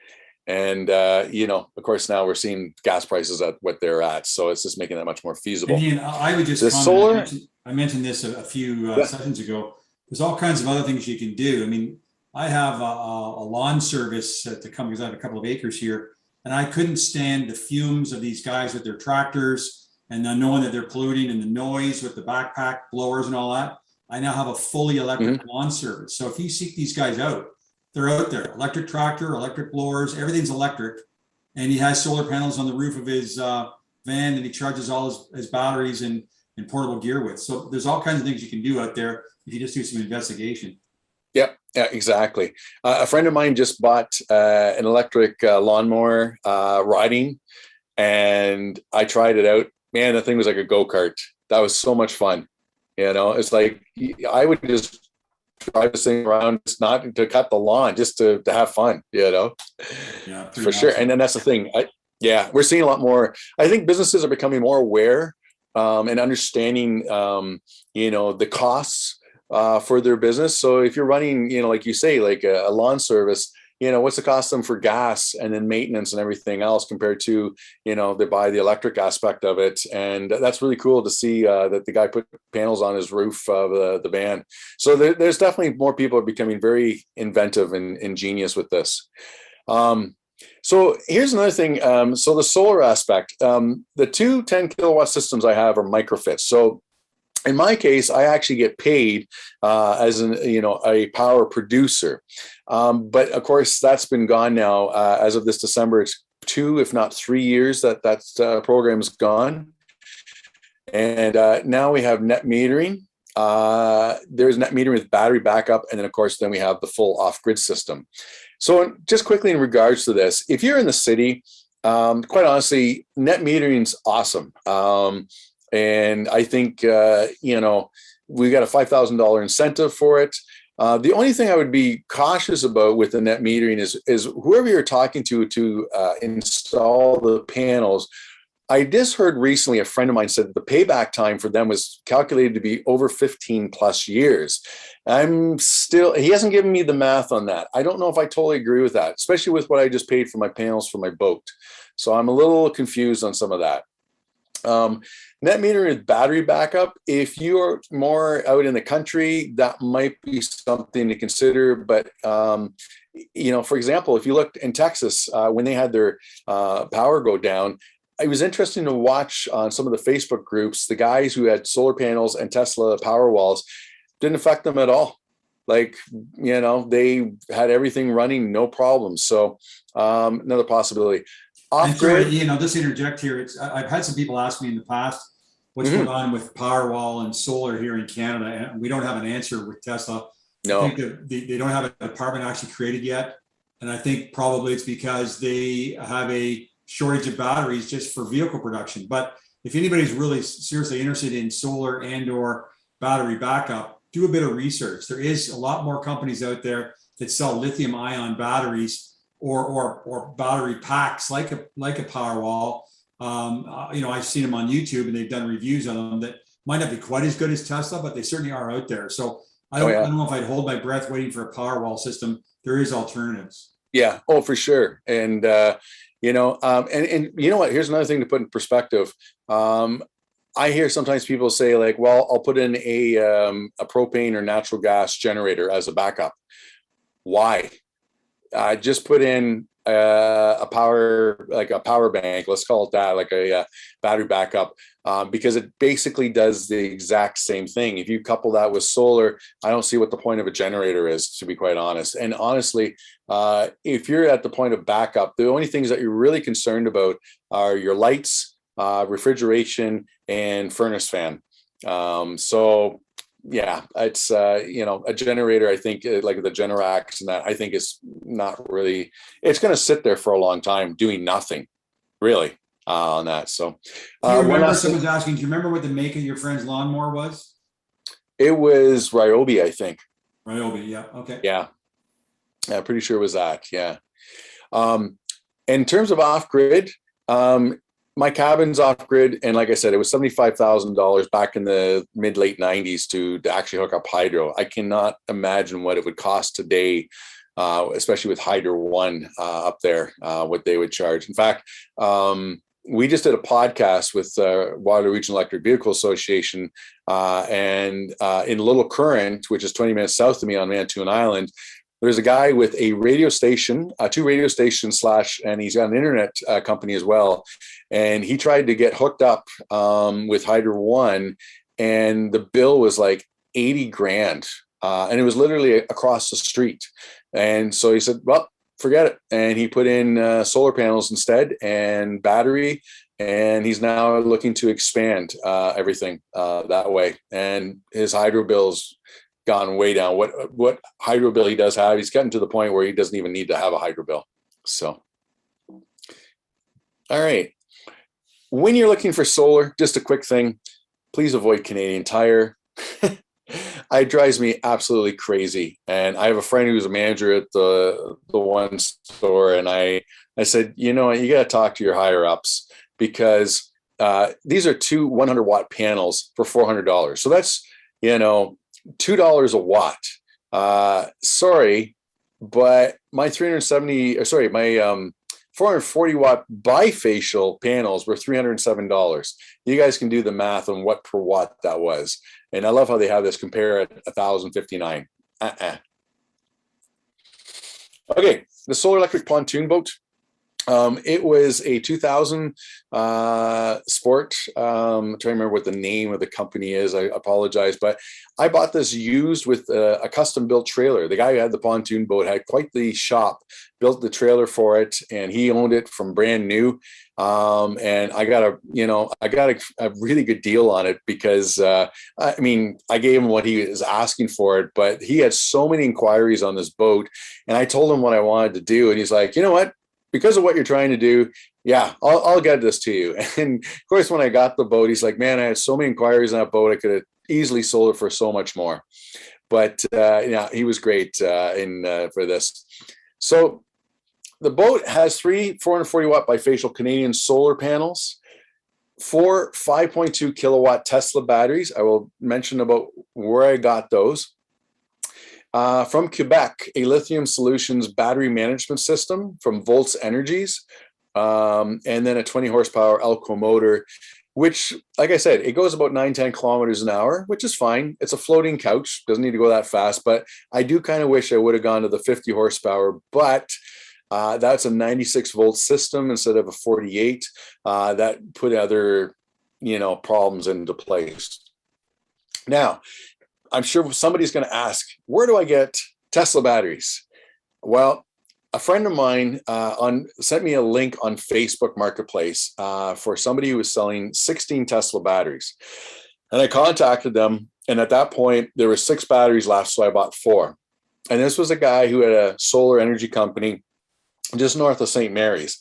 And, of course, now we're seeing gas prices at what they're at. So it's just making that much more feasible.
And Ian, I would just
the solar.
I mentioned this a few sessions ago. There's all kinds of other things you can do. I mean, I have a lawn service to come because I have a couple of acres here. And I couldn't stand the fumes of these guys with their tractors and then knowing that they're polluting and the noise with the backpack blowers and all that. I now have a fully electric lawn service. So if you seek these guys out, they're out there. Electric tractor, electric blowers, everything's electric. And he has solar panels on the roof of his van that he charges all his batteries and portable gear with. So there's all kinds of things you can do out there if you just do some investigation.
Yep. Yeah, exactly. A friend of mine just bought an electric lawnmower riding, and I tried it out. Man, the thing was like a go-kart. That was so much fun. It's like I would just drive this thing around, just not to cut the lawn, just to have fun. Yeah, for sure. And then that's the thing. We're seeing a lot more. I think businesses are becoming more aware and understanding, the costs for their business. So if you're running, like you say, like a lawn service, what's the cost them for gas and then maintenance and everything else compared to, they buy the electric aspect of it. And that's really cool to see that the guy put panels on his roof of the van. So there's definitely more people are becoming very inventive and ingenious with this. So here's another thing. So the solar aspect, the two 10 kilowatt systems I have are microfits. So In my case, I actually get paid as a power producer. But of course, that's been gone now. As of this December, it's 2, if not 3 years that program's gone. And now we have net metering. There's net metering with battery backup. And then, of course, then we have the full off-grid system. So just quickly in regards to this, if you're in the city, quite honestly, net metering is awesome. And I think, we got a $5,000 incentive for it. The only thing I would be cautious about with the net metering is whoever you're talking to install the panels. I just heard recently a friend of mine said that the payback time for them was calculated to be over 15 plus years. He hasn't given me the math on that. I don't know if I totally agree with that, especially with what I just paid for my panels for my boat. So I'm a little confused on some of that. Net metering with battery backup, if you're more out in the country, that might be something to consider. But, for example, if you looked in Texas, when they had their power go down, it was interesting to watch on some of the Facebook groups, the guys who had solar panels and Tesla power walls didn't affect them at all. Like, they had everything running, no problem. So another possibility.
Off-grid. Ian, I'll just interject here. I've had some people ask me in the past, what's going on with Powerwall and solar here in Canada? And we don't have an answer with Tesla.
No.
I think they don't have a department actually created yet. And I think probably it's because they have a shortage of batteries just for vehicle production. But if anybody's really seriously interested in solar and or battery backup, do a bit of research. There is a lot more companies out there that sell lithium ion batteries or battery packs like a Powerwall. I've seen them on YouTube and they've done reviews on them that might not be quite as good as Tesla, but they certainly are out there. So I don't know if I'd hold my breath waiting for a Powerwall system. There is alternatives.
Yeah. Oh, for sure. And and you know what? Here's another thing to put in perspective. I hear sometimes people say like, well, I'll put in a propane or natural gas generator as a backup. Why? Just put in a power bank, let's call it that, like a battery backup, because it basically does the exact same thing. If you couple that with solar, I don't see what the point of a generator is, to be quite honest. And honestly, if you're at the point of backup, the only things that you're really concerned about are your lights, refrigeration, and furnace fan. So yeah, it's a generator, I think, like the Generacs and that, I think is not really, it's going to sit there for a long time doing nothing really on that. So
do you remember, someone's asking, do you remember what the make of your friend's lawnmower was?
It was Ryobi, I think.
Ryobi, yeah. Okay.
Yeah, pretty sure it was that. Yeah. In terms of off-grid, my cabin's off-grid, and like I said, it was $75,000 back in the mid-late 90s to actually hook up hydro. I cannot imagine what it would cost today, especially with Hydro One up there, what they would charge. In fact, we just did a podcast with Waterloo Regional Electric Vehicle Association, and in Little Current, which is 20 minutes south of me on Manitoulin Island, there's a guy with a radio station, 2 radio stations and he's got an internet company as well. And he tried to get hooked up with Hydro One, and the bill was like 80 grand. And it was literally across the street. And so he said, well, forget it. And he put in solar panels instead and battery. And he's now looking to expand everything that way. And his hydro bill's gone way down. What hydro bill he does have, he's gotten to the point where he doesn't even need to have a hydro bill. So, all right. When you're looking for solar, just a quick thing, please avoid Canadian Tire. It drives me absolutely crazy. And I have a friend who's a manager at the one store, and I said, you know what, you got to talk to your higher ups, because these are 2 100-watt panels for $400. So that's, $2 a watt. Sorry, but my 440-watt bifacial panels were $307. You guys can do the math on what per watt that was. And I love how they have this compare at 1,059. Okay, the solar electric pontoon boat. It was a 2000 sport. I'm trying to remember what the name of the company is. I apologize, but I bought this used with a custom built trailer. The guy who had the pontoon boat had quite the shop, built the trailer for it, and he owned it from brand new. And I got a really good deal on it because I mean, I gave him what he was asking for it, but he had so many inquiries on this boat, and I told him what I wanted to do, and he's like, you know what? Because of what you're trying to do, yeah, I'll get this to you. And of course, when I got the boat, he's like, man, I had so many inquiries on that boat. I could have easily sold it for so much more. But yeah, he was great for this. So the boat has 3 440 watt bifacial Canadian solar panels, 4 5.2 kilowatt Tesla batteries. I will mention about where I got those. From Quebec, a lithium solutions battery management system from Volts Energies, and then a 20 horsepower Elco motor, which, like I said, it goes about 9-10 kilometers an hour, which is fine. It's a floating couch, doesn't need to go that fast, but I do kind of wish I would have gone to the 50 horsepower, but that's a 96 volt system instead of a 48. That put other, problems into place. Now, I'm sure somebody's going to ask, where do I get Tesla batteries? Well, a friend of mine sent me a link on Facebook Marketplace for somebody who was selling 16 Tesla batteries. And I contacted them. And at that point, there were 6 batteries left, so I bought 4. And this was a guy who had a solar energy company just north of St. Mary's.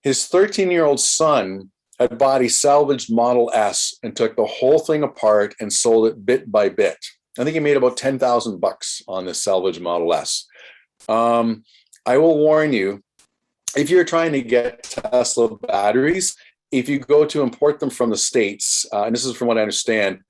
His 13-year-old son had bought a salvaged Model S and took the whole thing apart and sold it bit by bit. I think he made about $10,000 on this salvage Model S. I will warn you, if you're trying to get Tesla batteries, if you go to import them from the States, and this is from what I understand,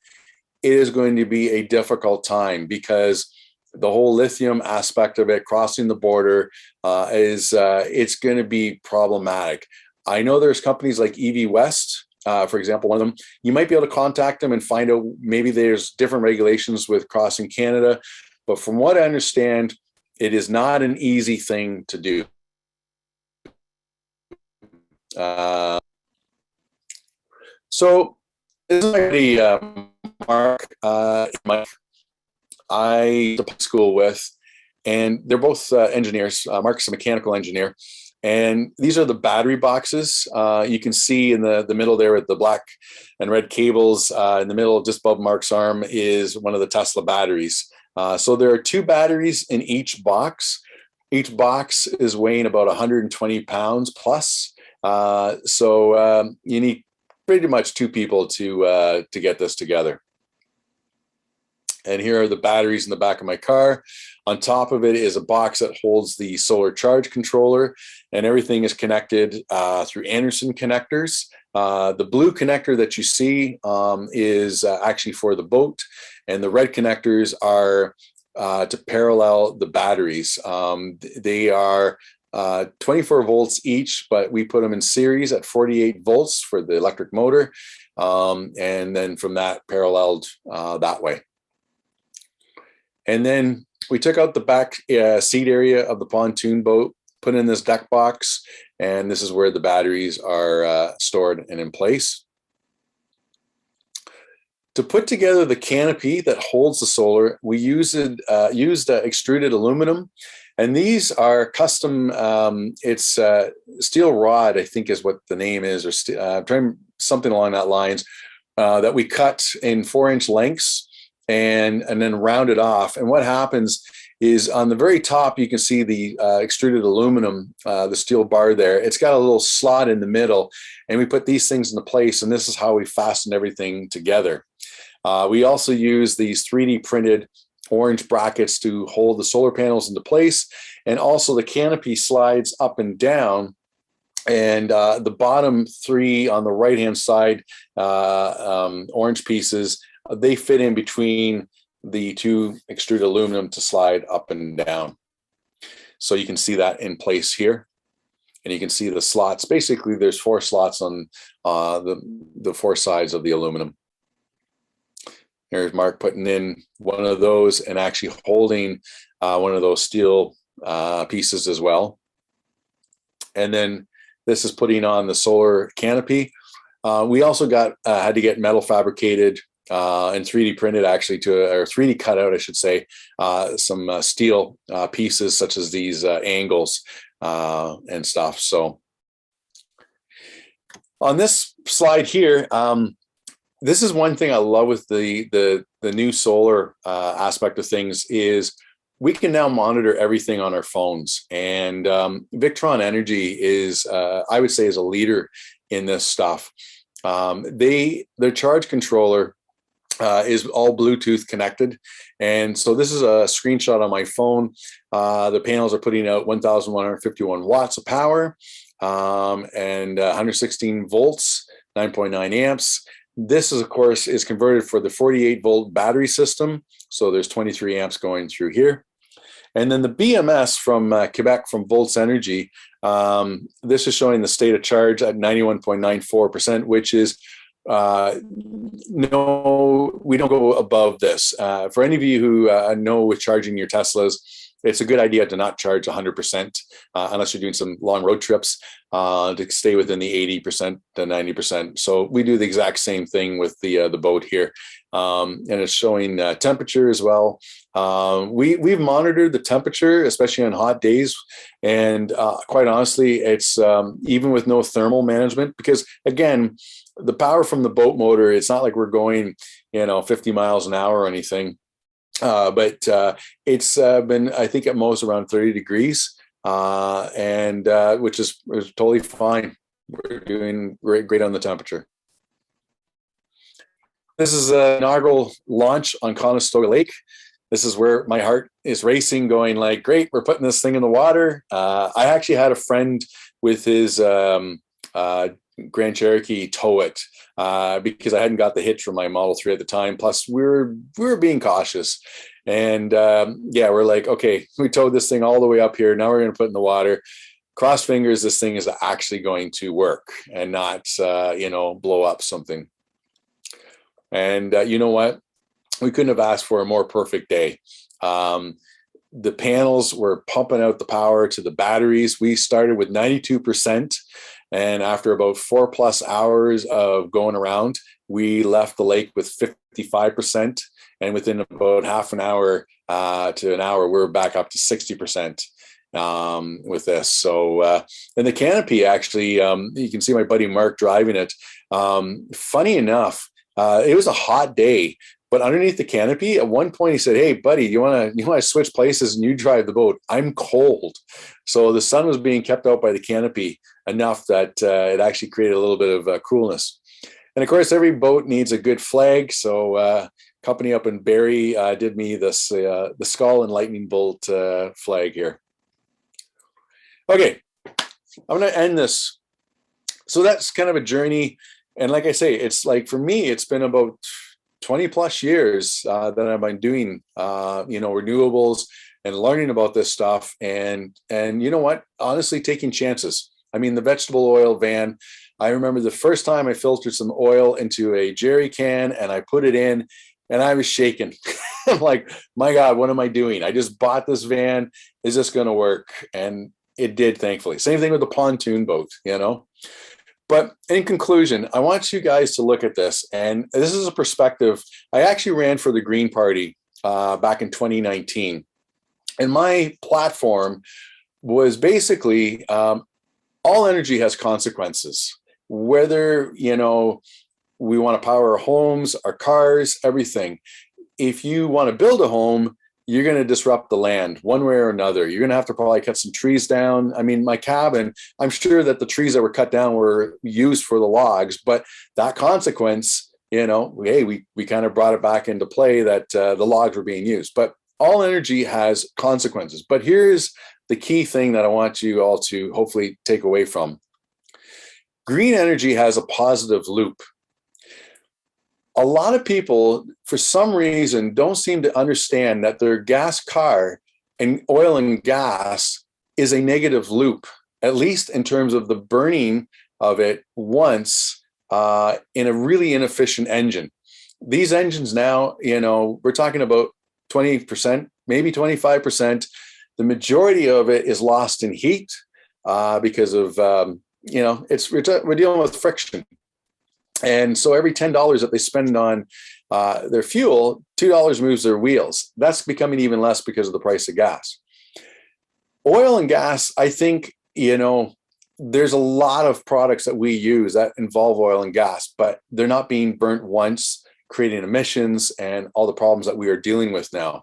it is going to be a difficult time because the whole lithium aspect of it, crossing the border, it's going to be problematic. I know there's companies like EV West, for example, one of them, you might be able to contact them and find out maybe there's different regulations with crossing Canada. But from what I understand, it is not an easy thing to do. So this is my buddy, Mark, Mike, I went to school with, and they're both engineers. Mark's a mechanical engineer. And these are the battery boxes. You can see in the middle there with the black and red cables in the middle, just above Mark's arm, is one of the Tesla batteries. So there are 2 batteries in each box. Each box is weighing about 120 pounds plus. So you need pretty much 2 people to get this together. And here are the batteries in the back of my car. On top of it is a box that holds the solar charge controller, and everything is connected through Anderson connectors. The blue connector that you see is actually for the boat, and the red connectors are to parallel the batteries. They are 24 volts each, but we put them in series at 48 volts for the electric motor, and then from that paralleled that way. And then we took out the back seat area of the pontoon boat, put in this deck box, and this is where the batteries are stored and in place. To put together the canopy that holds the solar, we used extruded aluminum, and these are custom. It's steel rod, I think, is what the name is, or something along that lines, that we cut in 4-inch lengths and then round it off. And what happens is on the very top, you can see the extruded aluminum, the steel bar there. It's got a little slot in the middle, and we put these things into place, and this is how we fasten everything together. We also use these 3D printed orange brackets to hold the solar panels into place, and also the canopy slides up and down, and the bottom 3 on the right hand side orange pieces, they fit in between the 2 extruded aluminum to slide up and down. So you can see that in place here, and you can see the slots. Basically, there's 4 slots on the 4 sides of the aluminum. There's Mark putting in one of those and actually holding one of those steel pieces as well. And then This is putting on the solar canopy. We also had to get metal fabricated and 3D printed actually or 3D cut out, I should say, some steel pieces such as these angles and stuff. So on this slide here, this is one thing I love with the new solar aspect of things is we can now monitor everything on our phones. And Victron Energy is, I would say, is a leader in this stuff. Their charge controller is all Bluetooth connected. And so this is a screenshot on my phone. The panels are putting out 1,151 watts of power and 116 volts, 9.9 amps. This is, of course, is converted for the 48-volt battery system. So there's 23 amps going through here. And then the BMS from Quebec, from Volts Energy, this is showing the state of charge at 91.94%, which is, no, we don't go above this. For any of you who know with charging your Teslas, it's a good idea to not charge 100% unless you're doing some long road trips, to stay within the 80% to 90%. So we do the exact same thing with the boat here. And it's showing temperature as well. We've monitored the temperature, especially on hot days. And quite honestly, it's even with no thermal management, because again, the power from the boat motor, it's not like we're going, 50 miles an hour or anything. But it's been, I think, at most around 30 degrees, and which is totally fine. We're doing great on the temperature. This is an inaugural launch on Conestoga Lake. This is where my heart is racing, going like, great, we're putting this thing in the water. I actually had a friend with his Grand Cherokee tow it because I hadn't got the hitch for my Model 3 at the time. Plus, we were being cautious. And yeah, we're like, okay, we towed this thing all the way up here. Now we're going to put it in the water. Cross fingers, this thing is actually going to work and not, blow up something. And you know what? We couldn't have asked for a more perfect day. The panels were pumping out the power to the batteries. We started with 92%. And after about 4+ hours of going around, we left the lake with 55%. And within about half an hour to an hour, we're back up to 60% with this. So, and the canopy, actually, you can see my buddy Mark driving it. Funny enough, it was a hot day, but underneath the canopy, at one point he said, "Hey, buddy, you want to switch places and you drive the boat? I'm cold." So the sun was being kept out by the canopy enough that it actually created a little bit of coolness. And of course, every boat needs a good flag. So company up in Barrie did me this the skull and lightning bolt flag here. Okay, I'm going to end this. So that's kind of a journey. And like I say, it's like, for me, it's been about 20+ years that I've been doing, renewables and learning about this stuff. And you know what? Honestly, taking chances. I mean, the vegetable oil van, I remember the first time I filtered some oil into a jerry can and I put it in and I was shaking. I'm like, my God, what am I doing? I just bought this van. Is this going to work? And it did, thankfully. Same thing with the pontoon boat, But in conclusion, I want you guys to look at this. And this is a perspective. I actually ran for the Green Party back in 2019. And my platform was basically all energy has consequences. Whether, we want to power our homes, our cars, everything. If you want to build a home, you're going to disrupt the land one way or another. You're going to have to probably cut some trees down. I mean, my cabin, I'm sure that the trees that were cut down were used for the logs, but that consequence, hey, we kind of brought it back into play that the logs were being used. But all energy has consequences. But here's the key thing that I want you all to hopefully take away from. Green energy has a positive loop. A lot of people, for some reason, don't seem to understand that their gas car and oil and gas is a negative loop, at least in terms of the burning of it once in a really inefficient engine. These engines now, we're talking about 20%, maybe 25%. The majority of it is lost in heat because of we're dealing with friction. And so every $10 that they spend on their fuel, $2 moves their wheels. That's becoming even less because of the price of gas. Oil and gas, I think, there's a lot of products that we use that involve oil and gas, but they're not being burnt once, creating emissions and all the problems that we are dealing with now.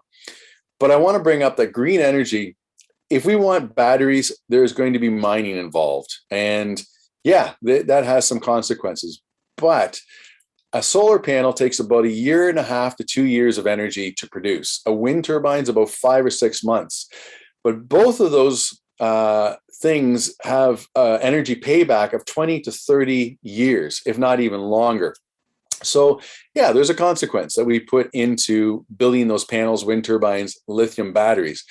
But I want to bring up that green energy, if we want batteries, there's going to be mining involved. And yeah, that has some consequences. But a solar panel takes about 1.5 to 2 years of energy to produce. A wind turbine's about 5 or 6 months. But both of those things have energy payback of 20 to 30 years, if not even longer. So yeah, there's a consequence that we put into building those panels, wind turbines, lithium batteries.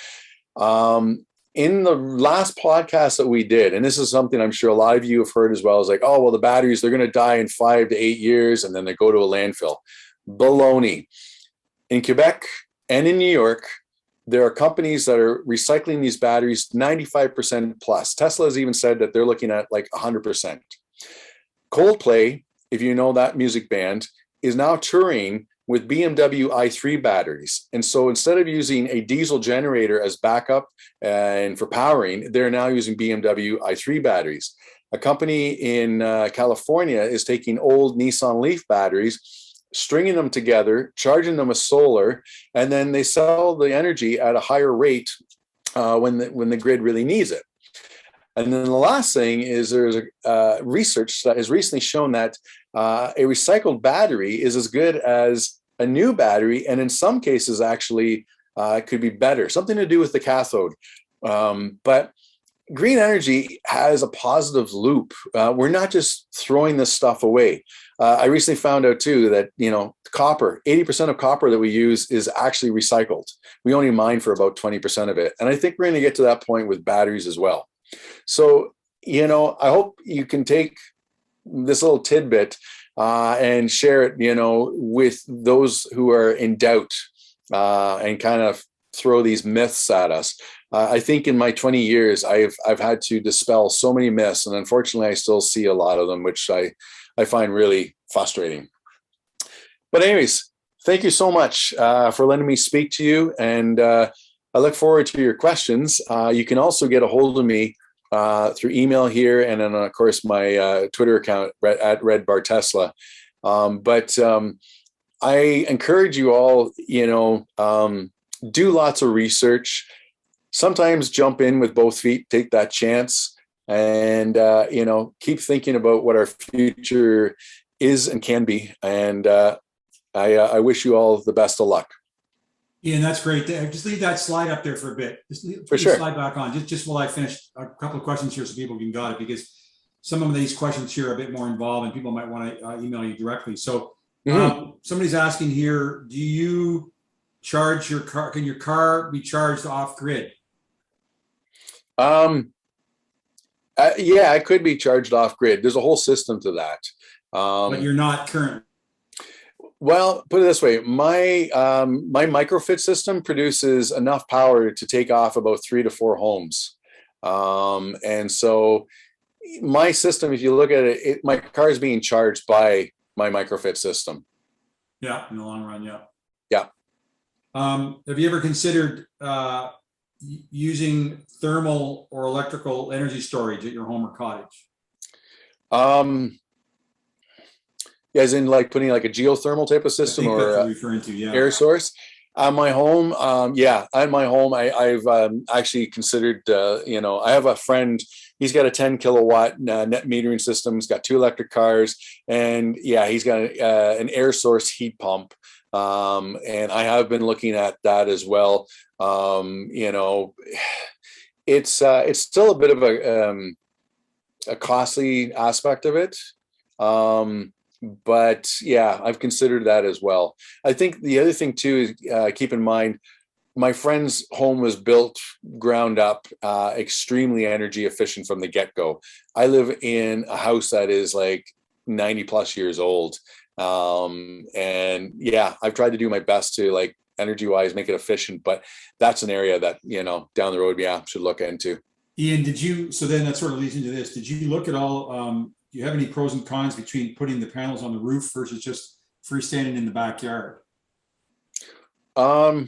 In the last podcast that we did, and this is something I'm sure a lot of you have heard as well, is like, oh, well, the batteries, they're going to die in 5 to 8 years, and then they go to a landfill. Baloney. In Quebec and in New York, there are companies that are recycling these batteries 95% plus. Tesla has even said that they're looking at like 100%. Coldplay, if you know that music band, is now touring with BMW i3 batteries. And so instead of using a diesel generator as backup and for powering, they're now using BMW i3 batteries. A company in California is taking old Nissan Leaf batteries, stringing them together, charging them with solar, and then they sell the energy at a higher rate when the grid really needs it. And then the last thing is there's research that has recently shown that a recycled battery is as good as a new battery, and in some cases actually could be better. Something to do with the cathode. But green energy has a positive loop. We're not just throwing this stuff away. I recently found out too that, copper, 80% of copper that we use is actually recycled. We only mine for about 20% of it. And I think we're going to get to that point with batteries as well. So, I hope you can take this little tidbit and share it, with those who are in doubt and kind of throw these myths at us. I think in my 20 years, I've had to dispel so many myths, and unfortunately, I still see a lot of them, which I find really frustrating. But anyways, thank you so much for letting me speak to you, and I look forward to your questions. You can also get a hold of me through email here, and then of course my Twitter account at RedBarTesla. But I encourage you all, do lots of research. Sometimes jump in with both feet, take that chance, and keep thinking about what our future is and can be. And I wish you all the best of luck.
Ian, that's great. Just leave that slide up there for a bit. Just leave the slide back on. Just while I finish a couple of questions here so people can got it, because some of these questions here are a bit more involved and people might want to email you directly. So somebody's asking here, do you charge your car? Can your car be charged off grid?
Yeah, it could be charged off grid. There's a whole system to that.
But you're not currently.
Well, put it this way, my microfit system produces enough power to take off about 3 to 4 homes. And so my system, if you look at it, my car is being charged by my microfit system.
Yeah, in the long run, yeah.
Yeah.
Have you ever considered using thermal or electrical energy storage at your home or cottage?
As in like putting like a geothermal type of system or
referring to, yeah.
Air source. On my home, on my home, I've actually considered, I have a friend, he's got a 10 kilowatt net metering system. He's got 2 electric cars, and he's got an air source heat pump. And I have been looking at that as well. It's still a bit of a costly aspect of it. But I've considered that as well. I think the other thing too is keep in mind, my friend's home was built ground up, extremely energy efficient from the get-go. I live in a house that is like 90 plus years old. And I've tried to do my best to, like, energy wise make it efficient, but that's an area that, down the road, should look into.
Ian, so then that sort of leads into this. Did you look at all, do you have any pros and cons between putting the panels on the roof versus just freestanding in the backyard?
So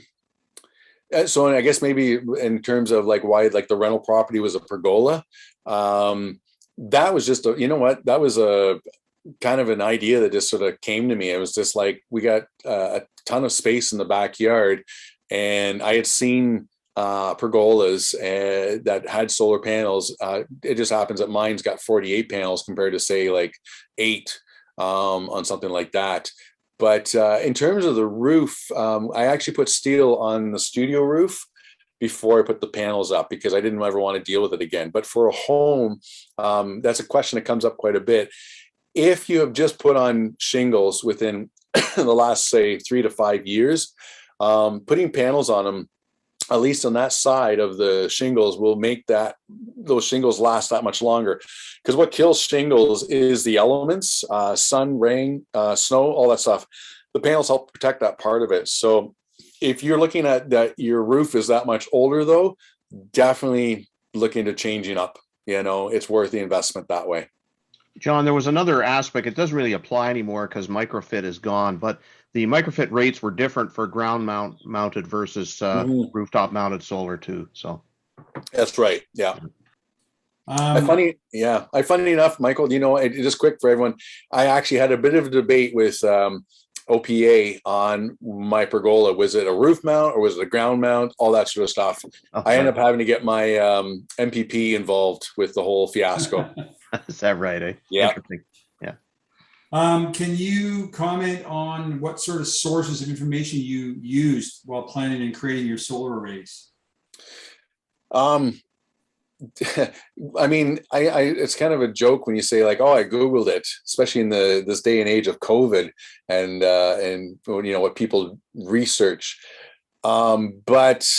I guess maybe in terms of like why like the rental property was a pergola, that was just that was a kind of an idea that just sort of came to me. It was just like we got a ton of space in the backyard, and I had seen pergolas that had solar panels. It just happens that mine's got 48 panels compared to say like 8 on something like that. But in terms of the roof, I actually put steel on the studio roof before I put the panels up because I didn't ever want to deal with it again. But for a home, that's a question that comes up quite a bit. If you have just put on shingles within the last, say, 3 to 5 years, putting panels on them, at least on that side of the shingles, will make those shingles last that much longer. Because what kills shingles is the elements, sun, rain, snow, all that stuff. The panels help protect that part of it. So if you're looking at that, your roof is that much older, though, definitely look into changing up. It's worth the investment that way.
John, there was another aspect. It doesn't really apply anymore because microfit is gone, but the microfit rates were different for ground mounted versus rooftop mounted solar too. So
that's right. Yeah. Funny enough, Michael, just quick for everyone, I actually had a bit of a debate with OPA on my pergola. Was it a roof mount or was it a ground mount? All that sort of stuff. Okay. I ended up having to get my MPP involved with the whole fiasco.
Is that right? Eh?
Yeah.
Interesting. Yeah.
Can you comment on what sort of sources of information you used while planning and creating your solar arrays?
I mean, it's kind of a joke when you say like, oh, I Googled it, especially in this day and age of COVID and what people research. But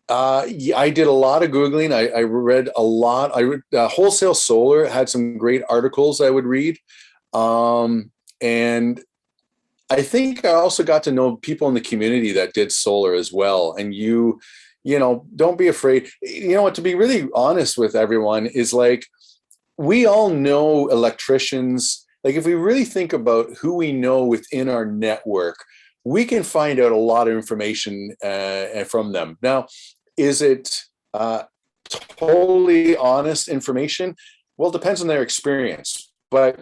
I did a lot of Googling. I read a lot. I read Wholesale Solar had some great articles I would read. And I think I also got to know people in the community that did solar as well. And don't be afraid. To be really honest with everyone is like, we all know electricians. Like if we really think about who we know within our network, we can find out a lot of information from them. Now, is it totally honest information? Well, it depends on their experience, but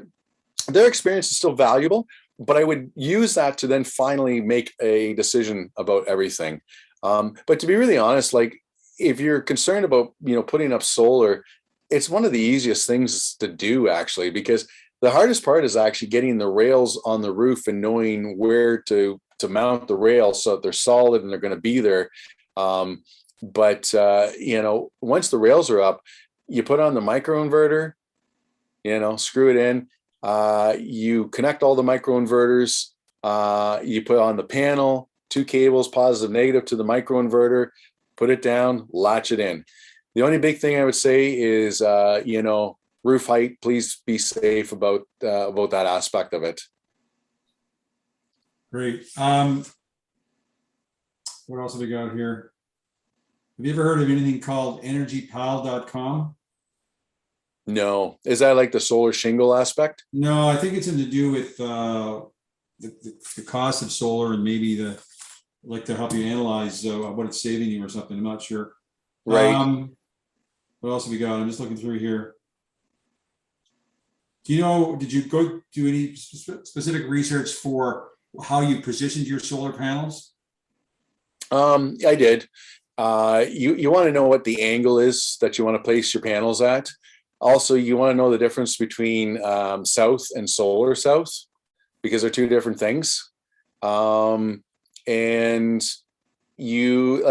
their experience is still valuable. But I would use that to then finally make a decision about everything. But to be really honest, like if you're concerned about, putting up solar, it's one of the easiest things to do actually, because the hardest part is actually getting the rails on the roof and knowing where to mount the rails so that they're solid and they're going to be there. But once the rails are up, you put on the microinverter, screw it in. You connect all the microinverters. You put on the panel, 2 cables, positive, negative to the microinverter, put it down, latch it in. The only big thing I would say is, roof height. Please be safe about that aspect of it.
Great. What else have we got here? Have you ever heard of anything called energypal.com?
No. Is that like the solar shingle aspect?
No, I think it's something to do with the cost of solar and maybe to help you analyze what it's saving you or something. I'm not sure.
Right.
What else have we got? I'm just looking through here. Did you go do any specific research for how you positioned your solar panels?
I did. You want to know what the angle is that you want to place your panels at. Also, you want to know the difference between south and solar south, because they're 2 different things. And you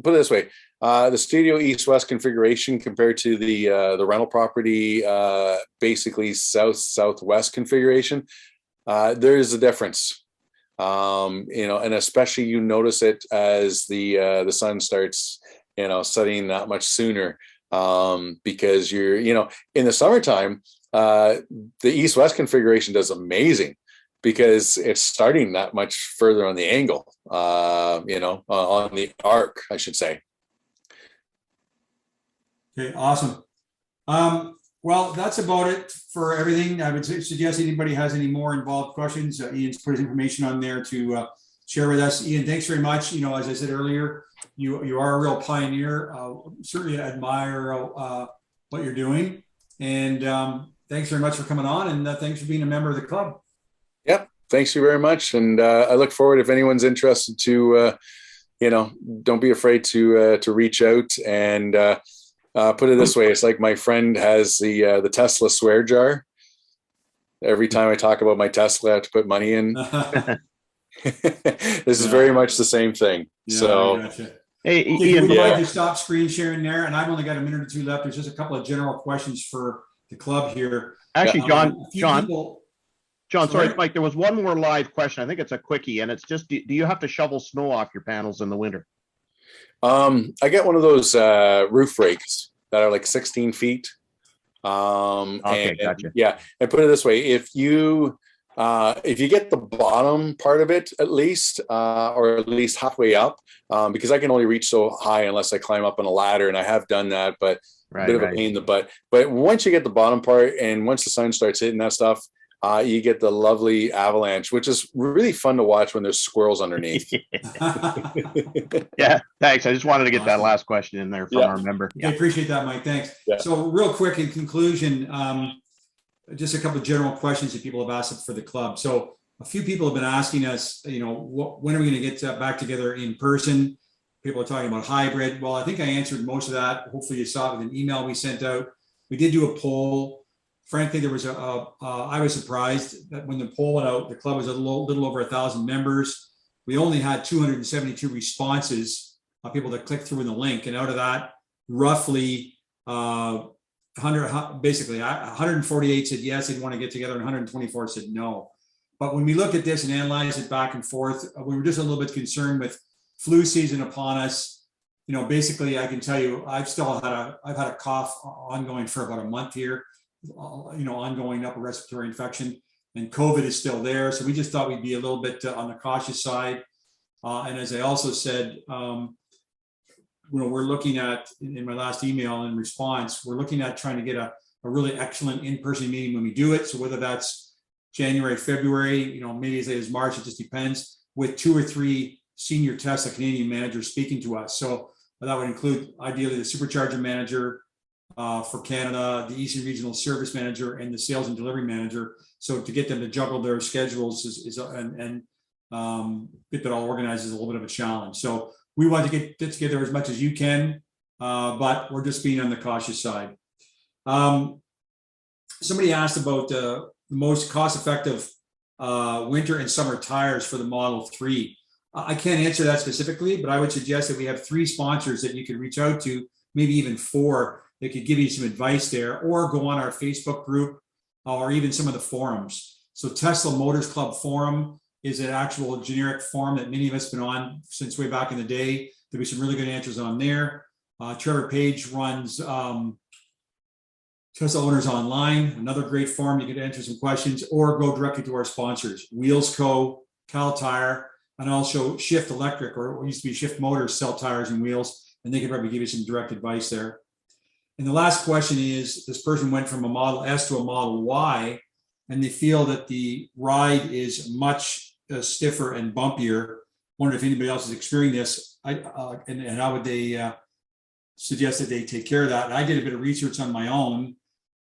put it this way, the studio east-west configuration compared to the rental property, basically south-southwest configuration, there's a difference. And especially you notice it as the sun starts, setting that much sooner, because you're, in the summertime, the east-west configuration does amazing because it's starting that much further on the angle, on the arc, I should say.
Okay, awesome. Well, that's about it for everything. I would suggest anybody has any more involved questions. Ian's put his information on there to share with us. Ian, thanks very much. You know, as I said earlier, you are a real pioneer. Certainly admire what you're doing. And thanks very much for coming on, and thanks for being a member of the club.
Yep. Thanks you very much. And I look forward, if anyone's interested, to, don't be afraid to reach out. And put it this way, it's like my friend has the Tesla swear jar. Every time I talk about my Tesla, I have to put money in. This is very much the same thing.
Yeah,
so,
gotcha.
Hey,
Okay,
Ian,
we'd like to stop screen sharing there, and I've only got a minute or two left. There's just a couple of general questions for the club here.
actually, John,
Sorry?
sorry, Mike, there was one more live question. I think it's a quickie, and it's just, do you have to shovel snow off your panels in the winter?
I get one of those roof rakes that are like 16 feet.
Okay, gotcha.
Yeah, and put it this way: if you get the bottom part of it at least, or at least halfway up, because I can only reach so high unless I climb up on a ladder, and I have done that, but a bit of a pain in the butt. But once you get the bottom part, and once the sun starts hitting that stuff, you get the lovely avalanche, which is really fun to watch when there's squirrels underneath.
Yeah, thanks. I just wanted to get that last question in there from our member.
I appreciate that, Mike. Thanks.
Yeah.
So real quick in conclusion, just a couple of general questions that people have asked for the club. So a few people have been asking us, when are we going to get back together in person? People are talking about hybrid. Well, I think I answered most of that. Hopefully you saw it with an email we sent out. We did do a poll. Frankly, there was I was surprised that when the poll went out, the club was a little over 1,000 members. We only had 272 responses, people that clicked through in the link. And out of that, roughly 148 said yes, they'd want to get together, and 124 said no. But when we look at this and analyze it back and forth, we were just a little bit concerned with flu season upon us. Basically, I can tell you, I've had a cough ongoing for about a month here. Ongoing upper respiratory infection, and COVID is still there. So we just thought we'd be a little bit on the cautious side. And as I also said, we're looking at, in my last email in response, we're looking at trying to get a really excellent in-person meeting when we do it. So whether that's January, February, maybe as late as March, it just depends, with 2 or 3 senior Tesla Canadian managers speaking to us. So that would include ideally the supercharger manager, for Canada, the Eastern Regional Service Manager, and the Sales and Delivery Manager. So to get them to juggle their schedules and get that all organized is a little bit of a challenge. So we want to get together as much as you can, but we're just being on the cautious side. Somebody asked about the most cost-effective winter and summer tires for the Model 3. I can't answer that specifically, but I would suggest that we have 3 sponsors that you could reach out to, maybe even 4. They could give you some advice there, or go on our Facebook group, or even some of the forums. So Tesla Motors Club forum is an actual generic forum that many of us have been on since way back in the day. There'll be some really good answers on there. Trevor Page runs Tesla Owners Online, another great forum. You can answer some questions, or go directly to our sponsors, Wheels Co., Cal Tire, and also Shift Electric, or what used to be Shift Motors, sell tires and wheels, and they can probably give you some direct advice there. And the last question is, this person went from a Model S to a Model Y, and they feel that the ride is much stiffer and bumpier. Wonder if anybody else is experiencing this, and how would they suggest that they take care of that? And I did a bit of research on my own,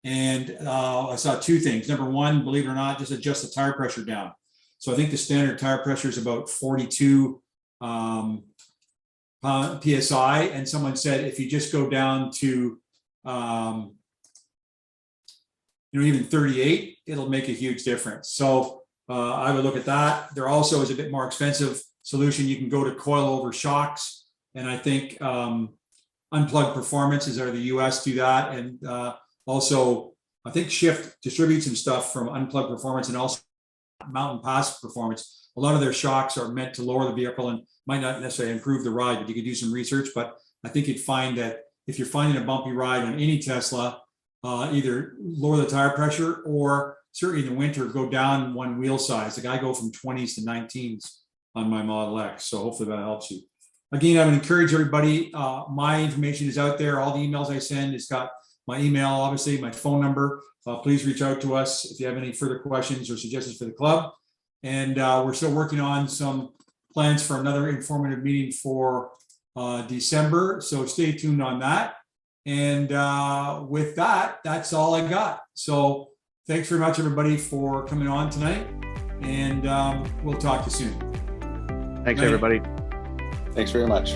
and I saw 2 things. Number one, believe it or not, just adjust the tire pressure down. So I think the standard tire pressure is about 42 PSI, and someone said if you just go down to even 38, it'll make a huge difference. So I would look at that. There also is a bit more expensive solution. You can go to coilover shocks, and I think Unplugged Performance is out of the US do that, and also I think Shift distributes some stuff from Unplugged Performance, and also Mountain Pass Performance. A lot of their shocks are meant to lower the vehicle and might not necessarily improve the ride, but you could do some research. But I think you'd find that if you're finding a bumpy ride on any Tesla, either lower the tire pressure, or certainly in the winter, go down 1 wheel size. Like I go from 20s to 19s on my Model X. So hopefully that helps you. again, I would encourage everybody. My information is out there. All the emails I send, it's got my email, obviously, my phone number. Please reach out to us if you have any further questions or suggestions for the club. And we're still working on some plans for another informative meeting for December. So stay tuned on that. And with that, that's all I got. So thanks very much, everybody, for coming on tonight. And we'll talk to you soon.
Thanks, everybody.
Thanks very much.